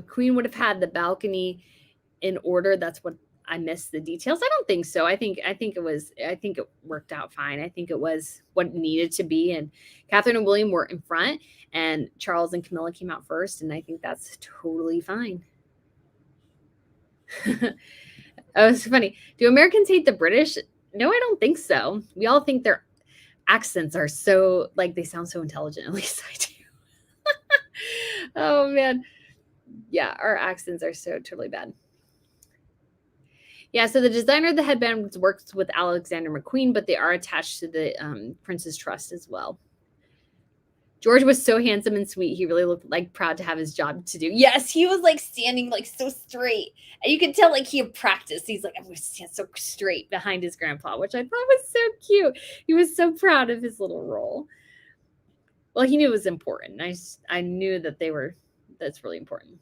Queen would have had the balcony in order. That's what I missed the details. I don't think so. I think it worked out fine. I think it was what it needed to be. And Catherine and William were in front, and Charles and Camilla came out first. And I think that's totally fine. Oh, it's funny. Do Americans hate the British? No, I don't think so. We all think their accents are so, like, they sound so intelligent. At least I do. Oh, man. Yeah, our accents are so totally bad. Yeah, so the designer of the headband works with Alexander McQueen, but they are attached to the Prince's Trust as well. George was so handsome and sweet. He really looked like proud to have his job to do. Yes, he was like standing like so straight. And you could tell like he had practiced. He's like, I'm going to stand so straight behind his grandpa, which I thought was so cute. He was so proud of his little role. Well, he knew it was important. I knew that that's really important.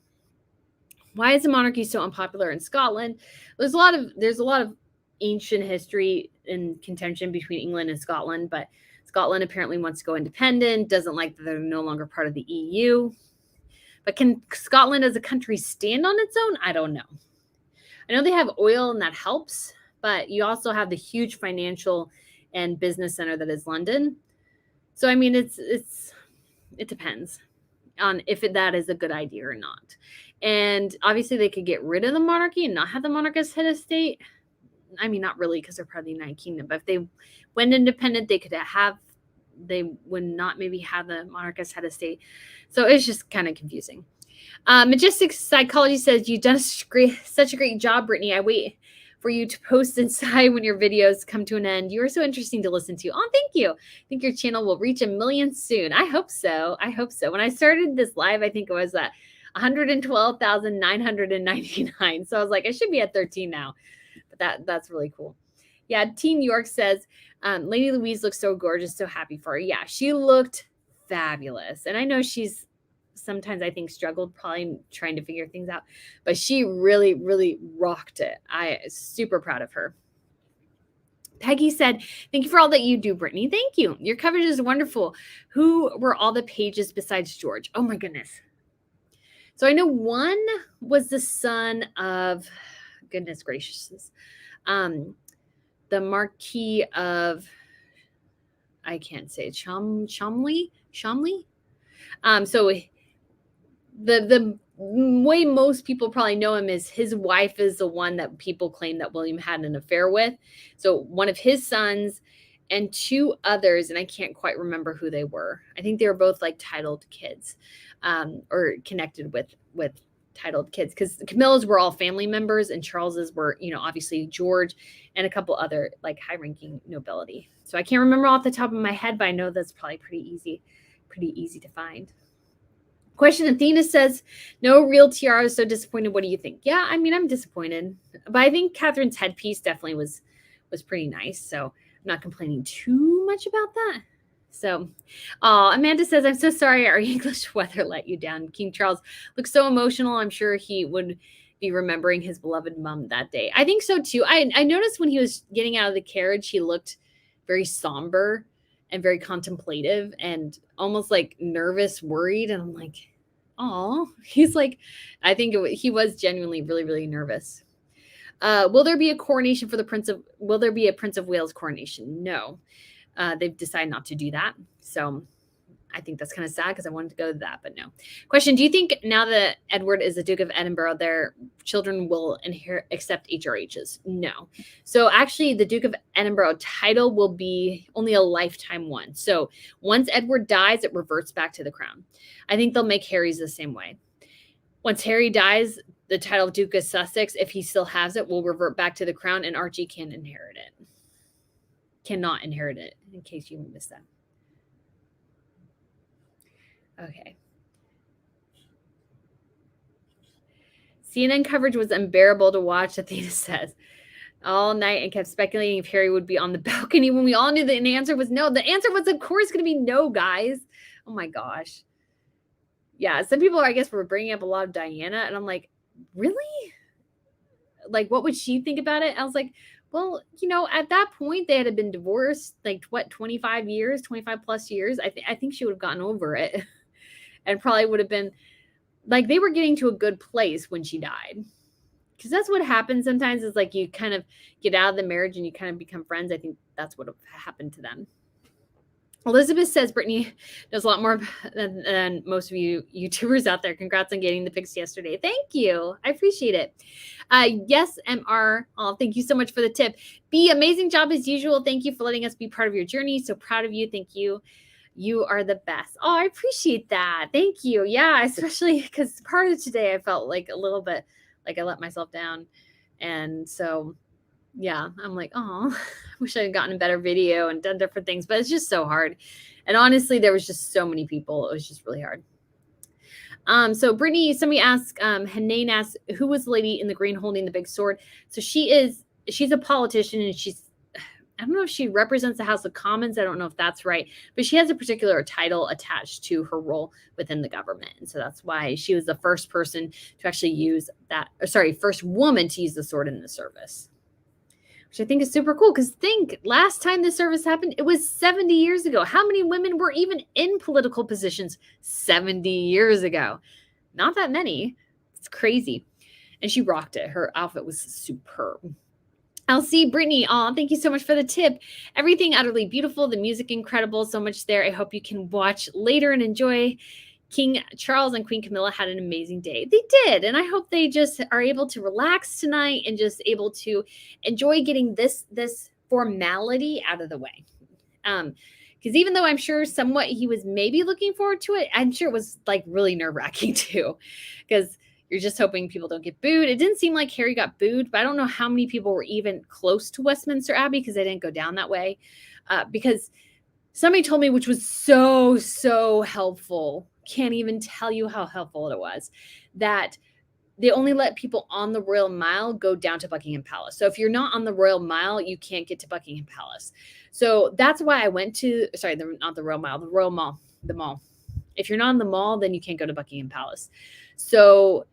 Why is the monarchy so unpopular in Scotland? There's a lot of ancient history and contention between England and Scotland, but Scotland apparently wants to go independent, doesn't like that they're no longer part of the EU. But can Scotland as a country stand on its own? I don't know. I know they have oil and that helps, but you also have the huge financial and business center that is London. So, I mean, it depends on if that is a good idea or not. And obviously they could get rid of the monarchy and not have the monarch as head of state. I mean, not really, because they're part of the United Kingdom, but if they went independent, they would not maybe have the monarch as head of state. So it's just kind of confusing. Majestic Psychology says, you've done such a great job, Brittany. I wait for you to post inside when your videos come to an end. You are so interesting to listen to. Oh, thank you. I think your channel will reach 1 million soon. I hope so. When I started this live, I think it was at 112,999. So I was like, I should be at 13 now. But that's really cool. Yeah, Teen York says, Lady Louise looks so gorgeous, so happy for her. Yeah, she looked fabulous. And I know she's sometimes, I think, struggled probably trying to figure things out. But she really, really rocked it. I am super proud of her. Peggy said, thank you for all that you do, Brittany. Thank you. Your coverage is wonderful. Who were all the pages besides George? Oh, my goodness. So I know one was the son of, goodness gracious, the Marquis of, I can't say it, Cholmondeley. So the way most people probably know him is his wife is the one that people claim that William had an affair with. So one of his sons and 2 others, and I can't quite remember who they were. I think they were both like titled kids, or connected with titled kids, because Camilla's were all family members and Charles's were, obviously George and a couple other like high-ranking nobility. So I can't remember off the top of my head, but I know that's probably pretty easy to find. Question Athena says, no real tiara, so disappointed. What do you think? Yeah, I mean, I'm disappointed, but I think Catherine's headpiece definitely was pretty nice. So I'm not complaining too much about that. So, Amanda says, I'm so sorry our English weather let you down. King Charles looks so emotional. I'm sure he would be remembering his beloved mom that day. I think so too. I noticed when he was getting out of the carriage, he looked very somber and very contemplative and almost like nervous, worried. And I'm like, oh, he's like, I think he was genuinely really, really nervous. Will there be a coronation for will there be a Prince of Wales coronation? No. They've decided not to do that. So I think that's kind of sad because I wanted to go to that, but no. Question: do you think now that Edward is the Duke of Edinburgh, their children will accept HRHs? No. So actually, the Duke of Edinburgh title will be only a lifetime one. So once Edward dies, it reverts back to the crown. I think they'll make Harry's the same way. Once Harry dies, the title of Duke of Sussex, if he still has it, will revert back to the crown, and Archie can inherit it. Cannot inherit it, in case you missed that. Okay. CNN coverage was unbearable to watch, Athena says. All night and kept speculating if Harry would be on the balcony when we all knew that the answer was no. The answer was, of course, going to be no, guys. Oh, my gosh. Yeah, some people, I guess, were bringing up a lot of Diana, and I'm like, really? Like, what would she think about it? I was like, well, at that point, they had been divorced, 25 years, 25 plus years. I think she would have gotten over it and probably would have been, like, they were getting to a good place when she died. Because that's what happens sometimes is, like, you kind of get out of the marriage and you kind of become friends. I think that's what happened to them. Elizabeth says Brittany knows a lot more than most of you YouTubers out there. Congrats on getting the pics yesterday. Thank you. I appreciate it. Yes, MR. Oh, thank you so much for the tip. B, amazing job as usual. Thank you for letting us be part of your journey. So proud of you. Thank you. You are the best. Oh, I appreciate that. Thank you. Yeah, especially because part of today I felt like a little bit like I let myself down. And so yeah, I'm like, oh, I wish I had gotten a better video and done different things, but it's just so hard. And honestly, there was just so many people. It was just really hard. So Brittany, somebody asked, Hanane asked, who was the lady in the green holding the big sword? So she's a politician, and I don't know if she represents the House of Commons. I don't know if that's right, but she has a particular title attached to her role within the government. And so that's why she was the first person to actually use that, first woman to use the sword in the service. Which I think is super cool, because think, last time this service happened, it was 70 years ago. How many women were even in political positions 70 years ago? Not that many. It's crazy. And she rocked it. Her outfit was superb. LC, Brittany, thank you so much for the tip. Everything utterly beautiful. The music incredible. So much there. I hope you can watch later and enjoy. King Charles and Queen Camilla had an amazing day. They did. And I hope they just are able to relax tonight and just able to enjoy getting this formality out of the way. Because even though I'm sure somewhat he was maybe looking forward to it, I'm sure it was like really nerve-wracking too. Because you're just hoping people don't get booed. It didn't seem like Harry got booed, but I don't know how many people were even close to Westminster Abbey because they didn't go down that way. Because somebody told me, which was so helpful, can't even tell you how helpful it was, that they only let people on the Royal Mile go down to Buckingham Palace. So if you're not on the Royal Mile, you can't get to Buckingham Palace. So that's why I went to, not the Royal Mile, the Royal Mall, the mall. If you're not on the mall, then you can't go to Buckingham Palace. So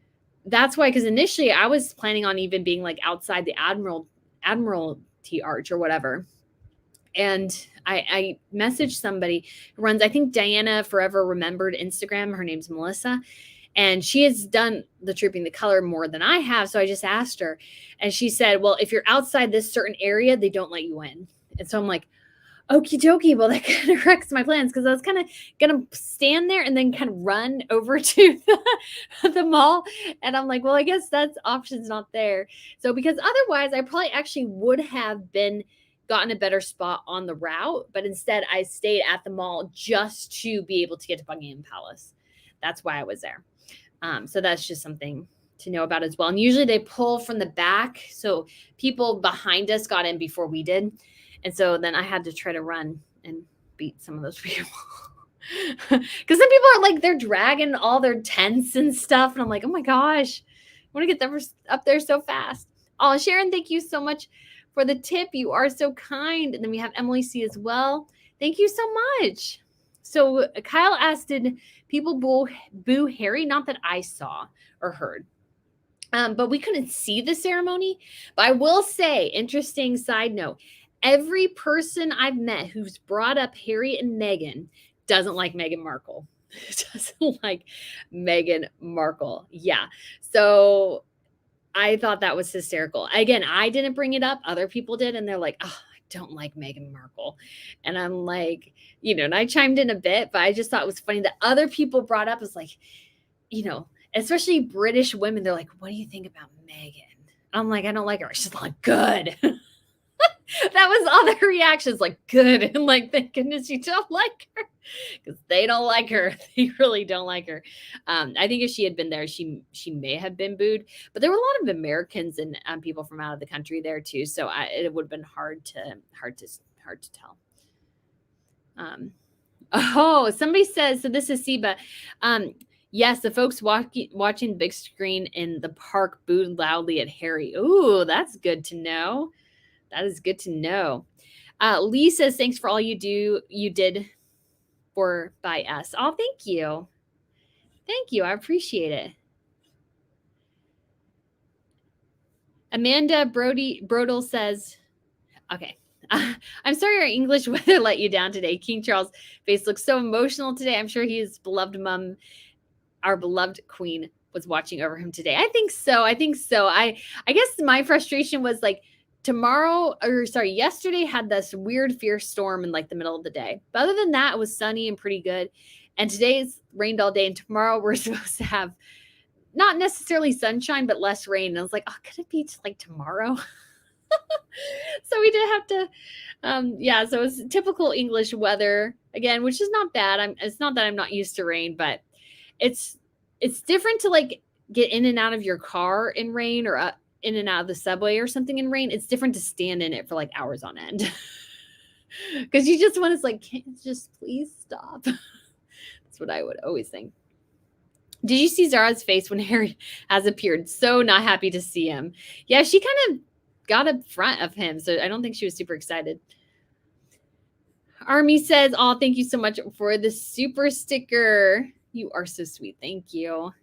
that's why, because initially I was planning on even being like outside the Admiralty Arch or whatever. And I messaged somebody who runs, I think, Diana Forever Remembered Instagram. Her name's Melissa. And she has done the Trooping the Color more than I have. So I just asked her. And she said, well, if you're outside this certain area, they don't let you in. And so I'm like, okie dokie. Well, that kind of wrecks my plans, because I was kind of going to stand there and then kind of run over to the mall. And I'm like, well, I guess that's option's not there. So because otherwise I probably actually would have gotten a better spot on the route, but instead I stayed at the mall just to be able to get to Buckingham Palace. That's why I was there. So that's just something to know about as well. And usually they pull from the back, so people behind us got in before we did. And so then I had to try to run and beat some of those people. Because some people are like, they're dragging all their tents and stuff. And I'm like, oh my gosh, I want to get them up there so fast. Oh, Sharon, thank you so much for the tip. You are so kind. And then we have Emily C as well. Thank you so much. So Kyle asked, did people boo Harry? Not that I saw or heard. But we couldn't see the ceremony. But I will say, interesting side note, every person I've met who's brought up Harry and Meghan doesn't like Meghan Markle. Doesn't like Meghan Markle. Yeah. So I thought that was hysterical. Again, I didn't bring it up. Other people did. And they're like, oh, don't like Meghan Markle. And I'm like, and I chimed in a bit, but I just thought it was funny that other people brought up is like, especially British women, they're like, what do you think about Meghan? I'm like, I don't like her. She's not good. That was all their reactions, like, good. And like, thank goodness you don't like her, because they don't like her. They really don't like her. I think if she had been there, she may have been booed. But there were a lot of Americans and people from out of the country there too, so it would have been hard to tell. Somebody says, so this is Siba. Yes, the folks watching the big screen in the park booed loudly at Harry. Ooh, that's good to know. That is good to know. Lee says, thanks for all you did by us. Oh, thank you. Thank you. I appreciate it. Amanda Brodel says, okay. I'm sorry our English weather let you down today. King Charles' face looks so emotional today. I'm sure his beloved mom, our beloved queen, was watching over him today. I think so. I guess my frustration was like yesterday had this weird fierce storm in like the middle of the day. But other than that, it was sunny and pretty good. And today's rained all day. And tomorrow we're supposed to have not necessarily sunshine, but less rain. And I was like, oh, could it be like tomorrow? So we did have to, so it's typical English weather again, which is not bad. It's not that I'm not used to rain, but it's different to like get in and out of your car in rain or in and out of the subway or something in rain. It's different to stand in it for like hours on end because you just want to like, can't you just please stop? That's what I would always think. Did you see Zara's face when Harry has appeared? So not happy to see him. Yeah, she kind of got up front of him, so I don't think she was super excited. Army says, oh, thank you so much for the super sticker. You are so sweet. Thank you. All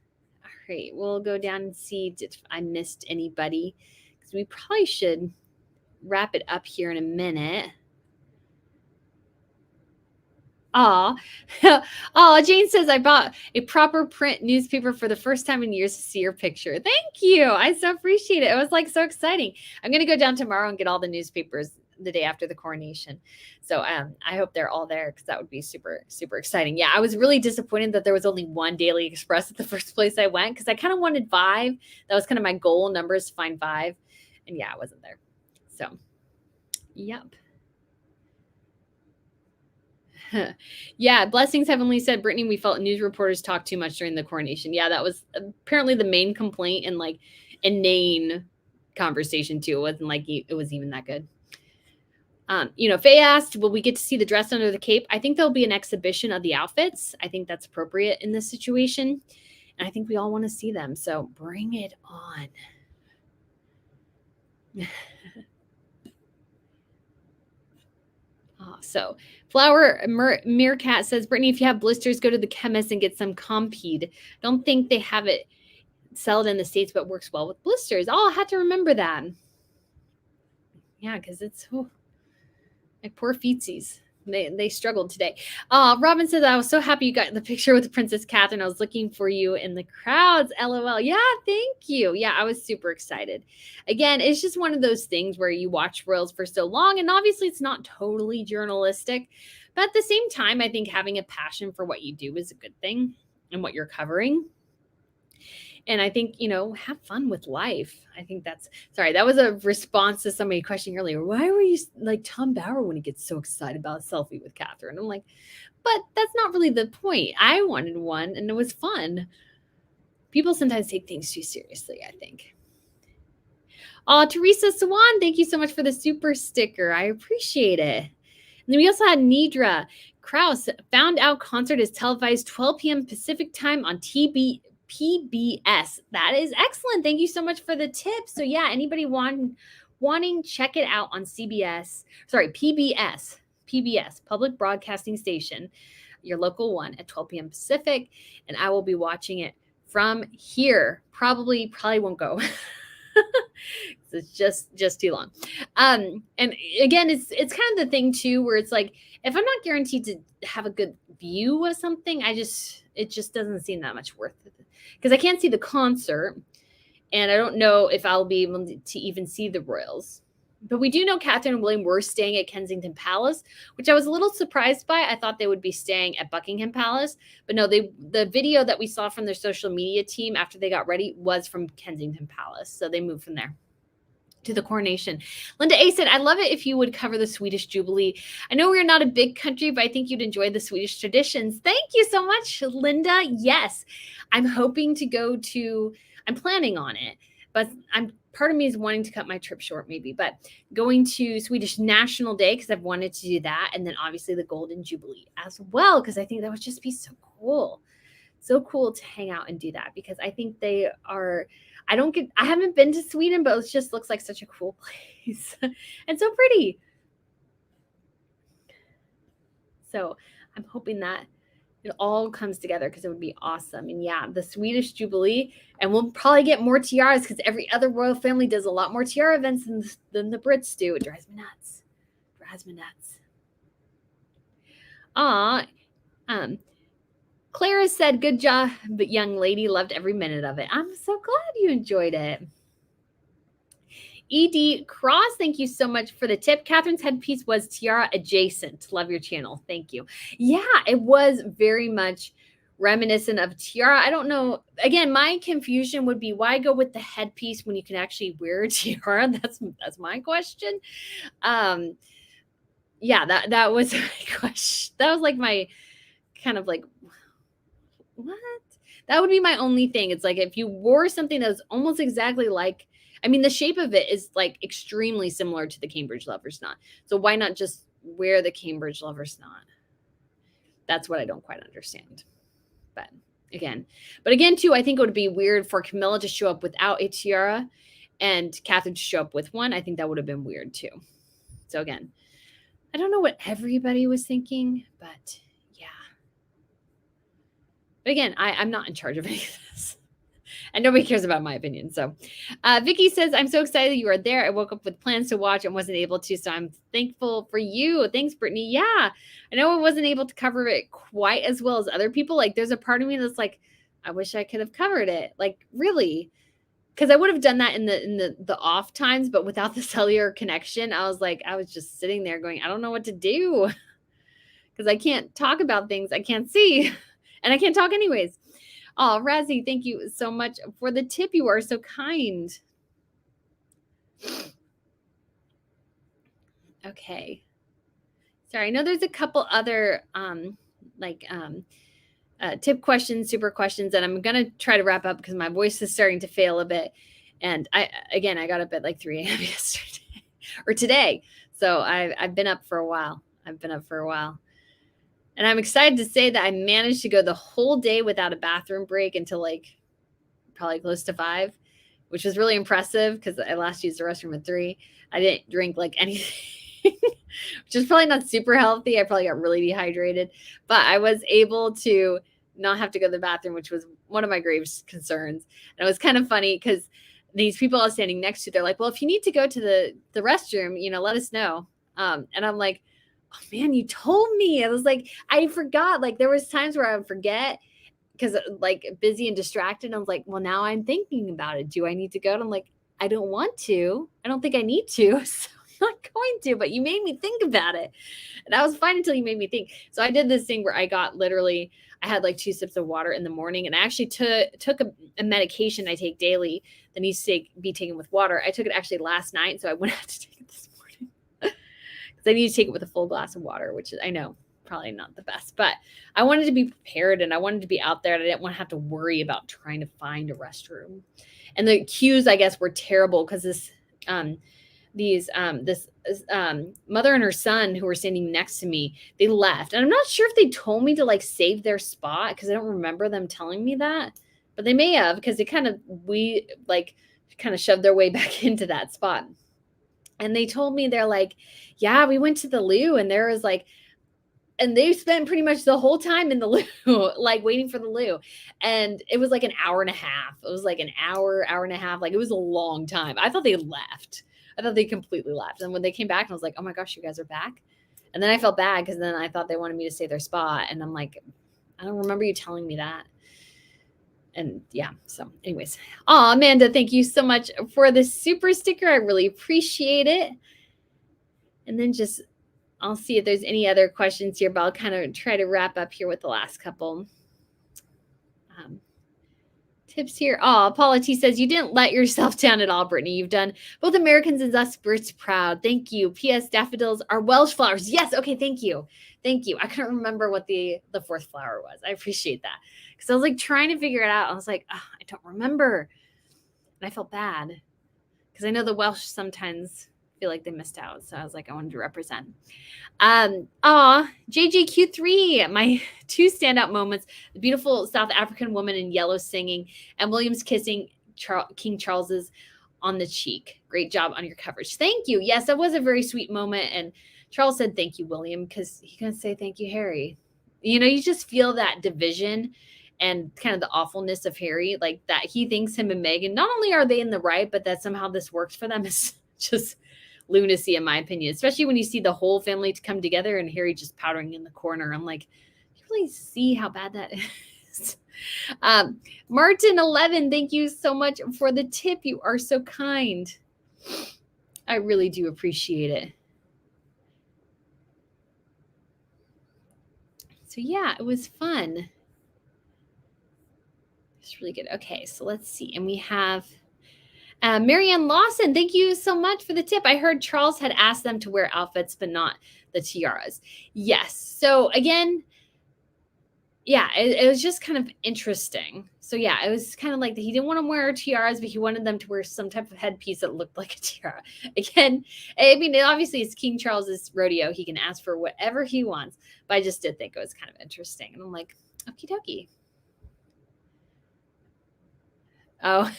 right, we'll go down and see if I missed anybody, because we probably should wrap it up here in a minute. Jane says, I bought a proper print newspaper for the first time in years to see your picture. Thank you. I so appreciate it. It was like so exciting. I'm going to go down tomorrow and get all the newspapers the day after the coronation. So I hope they're all there, because that would be super, super exciting. Yeah, I was really disappointed that there was only one Daily Express at the first place I went, because I kind of wanted 5. That was kind of my goal numbers, to find 5. And yeah, I wasn't there. So, yep. Yeah, Blessings Heavenly said, Brittany, we felt news reporters talked too much during the coronation. Yeah, that was apparently the main complaint, and like inane conversation too. It wasn't like it was even that good. Faye asked, will we get to see the dress under the cape? I think there'll be an exhibition of the outfits. I think that's appropriate in this situation. And I think we all want to see them. So bring it on. So Flower Meerkat says, Brittany, if you have blisters, go to the chemist and get some Compeed. Don't think they have it sold in the States, but works well with blisters. Oh, I had to remember that. Yeah, because it's my poor feetsies. They struggled today. Robin says, I was so happy you got the picture with Princess Catherine. I was looking for you in the crowds. LOL. Yeah, thank you. Yeah, I was super excited. Again, it's just one of those things where you watch royals for so long, and obviously it's not totally journalistic. But at the same time, I think having a passion for what you do is a good thing, and what you're covering. And I think, have fun with life. I think that was a response to somebody questioning earlier. Why were you like Tom Bauer when he gets so excited about a selfie with Catherine? I'm like, but that's not really the point. I wanted one and it was fun. People sometimes take things too seriously, I think. Teresa Swan, thank you so much for the super sticker. I appreciate it. And then we also had Nidra Kraus. Found out concert is televised 12 p.m. Pacific time on PBS. That is excellent. Thank you so much for the tip. So yeah, anybody wanting, check it out on PBS, Public Broadcasting Station, your local one, at 12 p.m. Pacific. And I will be watching it from here. Probably won't go. It's just too long. And again, it's kind of the thing too, where it's like, if I'm not guaranteed to have a good view of something, it just doesn't seem that much worth it, because I can't see the concert, and I don't know if I'll be able to even see the royals. But we do know Catherine and William were staying at Kensington Palace, which I was a little surprised by. I thought they would be staying at Buckingham Palace. But no, the video that we saw from their social media team after they got ready was from Kensington Palace. So they moved from there to the coronation. Linda A said, I love it if you would cover the Swedish Jubilee. I know we're not a big country, but I think you'd enjoy the Swedish traditions. Thank you so much, Linda. Yes, I'm hoping to go to, I'm planning on it, but part of me is wanting to cut my trip short maybe, but going to Swedish National Day because I've wanted to do that. And then obviously the Golden Jubilee as well, because I think that would just be so cool. So cool to hang out and do that because I think they are, I haven't been to Sweden, but it just looks like such a cool place and so pretty. So I'm hoping that it all comes together because it would be awesome. And yeah, the Swedish Jubilee, and we'll probably get more tiaras because every other royal family does a lot more tiara events than the Brits do. It drives me nuts. Clara said, good job, but young lady, loved every minute of it. I'm so glad you enjoyed it. ED Cross, thank you so much for the tip. Catherine's headpiece was tiara adjacent. Love your channel. Thank you. Yeah, it was very much reminiscent of tiara. I don't know. Again, my confusion would be why go with the headpiece when you can actually wear a tiara? That's my question. Yeah, that was my question. That was like my kind of like, what? That would be my only thing. It's like if you wore something that was almost exactly like, I mean, the shape of it is like extremely similar to the Cambridge Lover's Knot. So why not just wear the Cambridge Lover's Knot? That's what I don't quite understand. But again, too, I think it would be weird for Camilla to show up without a tiara and Catherine to show up with one. I think that would have been weird too. So again, I don't know what everybody was thinking, but yeah. But again, I'm not in charge of any of this. And nobody cares about my opinion. So Vicky says, I'm so excited you are there. I woke up with plans to watch and wasn't able to. So I'm thankful for you. Thanks, Brittany. Yeah, I know I wasn't able to cover it quite as well as other people. Like there's a part of me that's like, I wish I could have covered it. Like really, because I would have done that in the off times, but without the cellular connection, I was just sitting there going, I don't know what to do because I can't talk about things I can't see and I can't talk anyways. Oh, Razzie, thank you so much for the tip. You are so kind. Okay. Sorry, I know there's a couple other tip questions, super questions, and I'm going to try to wrap up because my voice is starting to fail a bit. And I got up at like 3 a.m. yesterday or today. So I've been up for a while. And I'm excited to say that I managed to go the whole day without a bathroom break until like probably close to 5, which was really impressive because I last used the restroom at 3. I didn't drink like anything, which is probably not super healthy. I probably got really dehydrated, but I was able to not have to go to the bathroom, which was one of my gravest concerns. And it was kind of funny because these people I was standing next to, they're like, well, if you need to go to the restroom, let us know. And I'm like, oh man, you told me. I was like, I forgot. Like there was times where I would forget because like busy and distracted. I was like, well, now I'm thinking about it. Do I need to go? And I'm like, I don't want to. I don't think I need to. So I'm not going to, but you made me think about it. And I was fine until you made me think. So I did this thing where I had like 2 sips of water in the morning and I actually took a medication I take daily that needs to be taken with water. I took it actually last night. So I went out to take it this morning. I need to take it with a full glass of water, which is, I know, probably not the best, but I wanted to be prepared and I wanted to be out there and I didn't want to have to worry about trying to find a restroom. And the queues, I guess, were terrible because this mother and her son who were standing next to me, they left. And I'm not sure if they told me to like save their spot because I don't remember them telling me that, but they may have because they kind of shoved their way back into that spot. And they told me, they're like, yeah, we went to the loo and there was like, and they spent pretty much the whole time in the loo, like waiting for the loo. And it was like an hour and a half. It was like an hour and a half. Like it was a long time. I thought they left. I thought they completely left. And when they came back, I was like, oh my gosh, you guys are back. And then I felt bad because then I thought they wanted me to save their spot. And I'm like, I don't remember you telling me that. And yeah, so anyways. Oh, Amanda, thank you so much for the super sticker. I really appreciate it. And then I'll see if there's any other questions here, but I'll kind of try to wrap up here with the last couple. Tips here. Oh, Paula T says, you didn't let yourself down at all, Brittany. You've done both Americans and us Brits proud. Thank you. P.S. Daffodils are Welsh flowers. Yes. Okay. Thank you. Thank you. I couldn't remember what the fourth flower was. I appreciate that. Because I was like trying to figure it out. I was like, oh, I don't remember. And I felt bad. Because I know the Welsh sometimes feel like they missed out. So I was like, I wanted to represent. JJQ3, my two standout moments, the beautiful South African woman in yellow singing and Williams kissing King Charles's on the cheek. Great job on your coverage. Thank you. Yes, that was a very sweet moment. And Charles said, thank you, William, because he can say thank you, Harry. You know, you just feel that division and kind of the awfulness of Harry, like that he thinks him and Meghan, not only are they in the right, but that somehow this works for them is just lunacy, in my opinion, especially when you see the whole family to come together and Harry just powdering in the corner. I'm like, you really see how bad that is. Martin 11, thank you so much for the tip. You are so kind. I really do appreciate it. So yeah, it was fun. It's really good. Okay, so let's see. And we have Marianne Lawson, thank you so much for the tip. I heard Charles had asked them to wear outfits, but not the tiaras. Yes. So again, yeah, it was just kind of interesting. So yeah, it was kind of like he didn't want to wear tiaras, but he wanted them to wear some type of headpiece that looked like a tiara. Again, I mean, obviously it's King Charles's rodeo. He can ask for whatever he wants, but I just did think it was kind of interesting. And I'm like, okie dokie. Oh,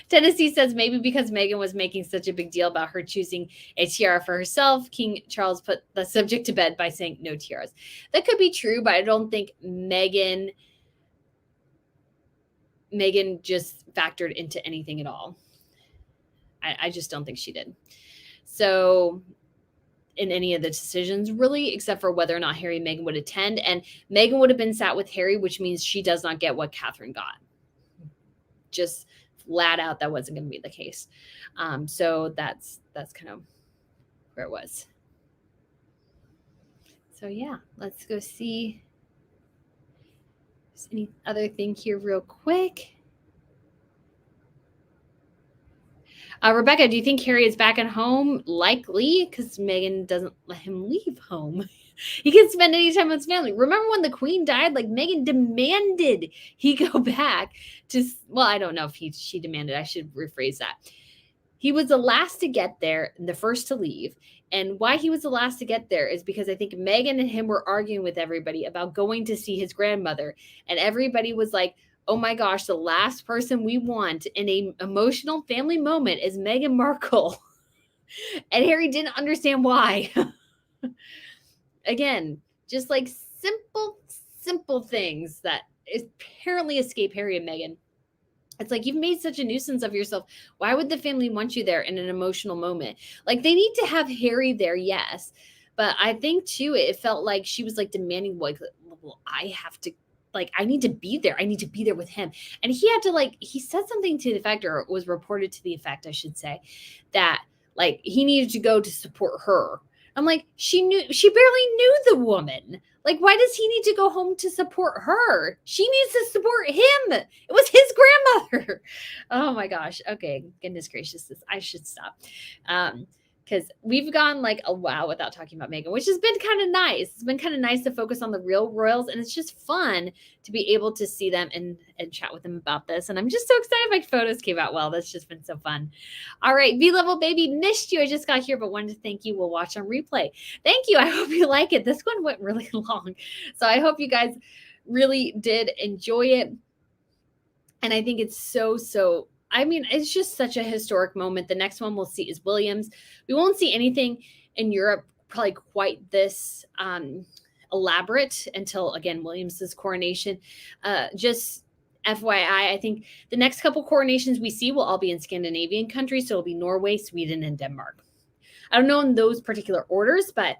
Tennessee says maybe because Meghan was making such a big deal about her choosing a tiara for herself, King Charles put the subject to bed by saying no tiaras. That could be true, but I don't think Meghan just factored into anything at all. I just don't think she did. So in any of the decisions, really, except for whether or not Harry and Meghan would attend. And Meghan would have been sat with Harry, which means she does not get what Catherine got. Just flat out, that wasn't going to be the case. So that's kind of where it was. So yeah, let's go see if there's any other thing here real quick. Rebecca, do you think Harry is back at home? Likely, because Meghan doesn't let him leave home. He can spend any time with his family. Remember when the Queen died? Like Meghan demanded he go back to. Well, I don't know if she demanded. I should rephrase that. He was the last to get there and the first to leave. And why he was the last to get there is because I think Meghan and him were arguing with everybody about going to see his grandmother, and everybody was like, oh my gosh, the last person we want in an emotional family moment is Meghan Markle. And Harry didn't understand why. Again, just like simple things that apparently escape Harry and Meghan. It's like, you've made such a nuisance of yourself. Why would the family want you there in an emotional moment? Like, they need to have Harry there, yes. But I think, too, it felt like she was, like, demanding, like, well, I have to, like, I need to be there. I need to be there with him. And he had to, like, he said something to the effect, or was reported to the effect, I should say, that, like, he needed to go to support her. I'm like, she barely knew the woman. Like, why does he need to go home to support her? She needs to support him. It was his grandmother. Oh my gosh. Okay. Goodness gracious. I should stop. Because we've gone like a while without talking about Meghan, which has been kind of nice. It's been kind of nice to focus on the real royals, and it's just fun to be able to see them and chat with them about this. And I'm just so excited my photos came out well. That's just been so fun. All right, V-Level Baby, missed you. I just got here, but wanted to thank you. We'll watch on replay. Thank you. I hope you like it. This one went really long, so I hope you guys really did enjoy it. And I think it's so I mean, it's just such a historic moment. The next one we'll see is Williams. We won't see anything in Europe probably quite this elaborate until, again, Williams's coronation. Just FYI, I think the next couple coronations we see will all be in Scandinavian countries. So it'll be Norway, Sweden, and Denmark. I don't know in those particular orders, but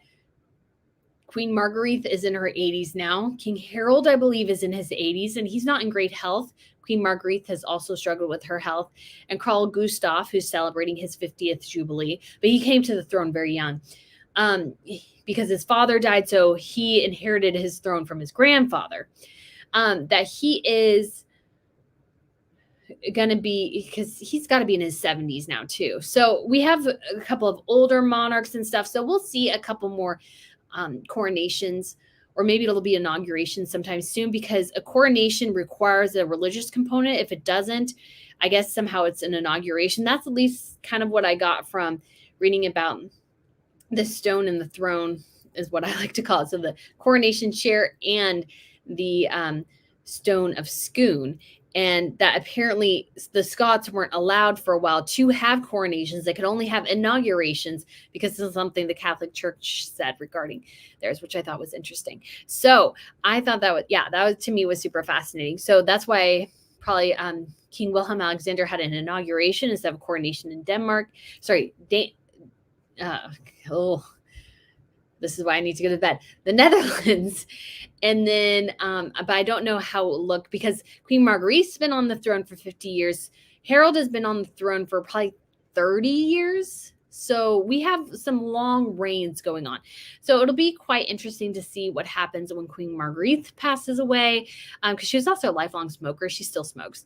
Queen Marguerite is in her 80s now. King Harold, I believe, is in his 80s, and he's not in great health. Queen Marguerite has also struggled with her health. And Carl Gustaf, who's celebrating his 50th Jubilee, but he came to the throne very young. because his father died, so he inherited his throne from his grandfather. That he is going to be, because he's got to be in his 70s now too. So we have a couple of older monarchs and stuff. So we'll see a couple more coronations, or maybe it'll be inauguration sometime soon, because a coronation requires a religious component. If it doesn't, I guess somehow it's an inauguration. That's at least kind of what I got from reading about the stone and the throne, is what I like to call it. So the coronation chair and the stone of Scone. And that apparently the Scots weren't allowed for a while to have coronations. They could only have inaugurations, because this is something the Catholic Church said regarding theirs, which I thought was interesting. So I thought that was to me was super fascinating. So that's why probably King Wilhelm Alexander had an inauguration instead of a coronation in Denmark. Sorry, this is why I need to go to bed. The Netherlands. And then, but I don't know how it will look, because Queen Marguerite's been on the throne for 50 years. Harold has been on the throne for probably 30 years. So we have some long reigns going on. So it'll be quite interesting to see what happens when Queen Marguerite passes away, because she was also a lifelong smoker. She still smokes.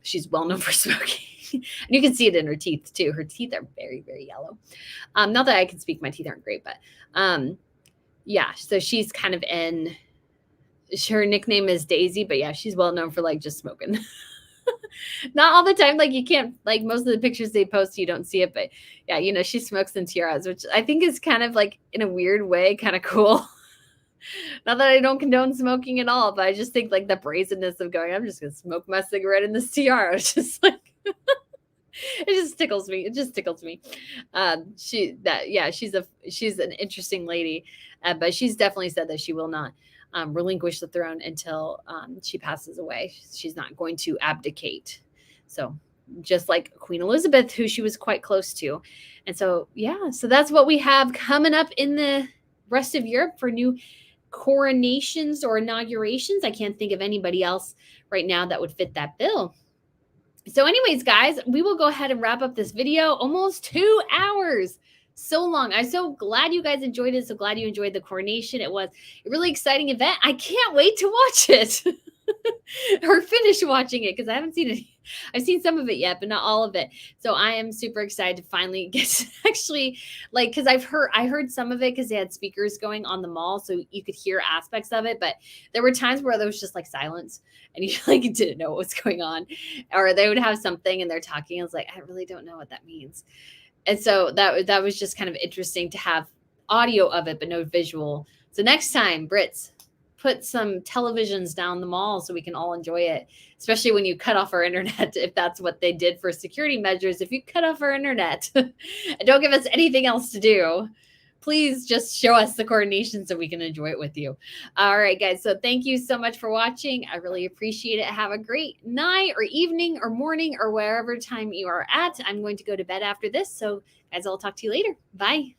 She's well known for smoking. And you can see it in her teeth too. Her teeth are very, very yellow. Not that I can speak, my teeth aren't great, but yeah, so she's kind of in, her nickname is Daisy, but yeah, she's well known for like just smoking. Not all the time, like you can't, like most of the pictures they post, you don't see it, but yeah, you know, she smokes in tiaras, which I think is kind of like, in a weird way, kind of cool. Not that I don't condone smoking at all, but I just think like the brazenness of going, I'm just gonna smoke my cigarette in this tiara. It's just like it just tickles me. It just tickles me. She's an interesting lady, but she's definitely said that she will not relinquish the throne until she passes away. She's not going to abdicate. So just like Queen Elizabeth, who she was quite close to. And so, yeah, so that's what we have coming up in the rest of Europe for new coronations or inaugurations. I can't think of anybody else right now that would fit that bill. So anyways, guys, we will go ahead and wrap up this video. Almost 2 hours. So long. I'm so glad you guys enjoyed it. So glad you enjoyed the coronation. It was a really exciting event. I can't wait to watch it or finish watching it, because I haven't seen it. I've seen some of it yet, but not all of it. So I am super excited to finally get to actually, like, because I heard some of it because they had speakers going on the mall, so you could hear aspects of it. But there were times where there was just like silence, and you like didn't know what was going on, or they would have something and they're talking. I was like, I really don't know what that means. And so that was just kind of interesting to have audio of it, but no visual. So next time, Brits, put some televisions down the mall so we can all enjoy it, especially when you cut off our internet, if that's what they did for security measures. If you cut off our internet and don't give us anything else to do, please just show us the coronation so we can enjoy it with you. All right, guys. So thank you so much for watching. I really appreciate it. Have a great night or evening or morning or wherever time you are at. I'm going to go to bed after this. So guys, I'll talk to you later. Bye.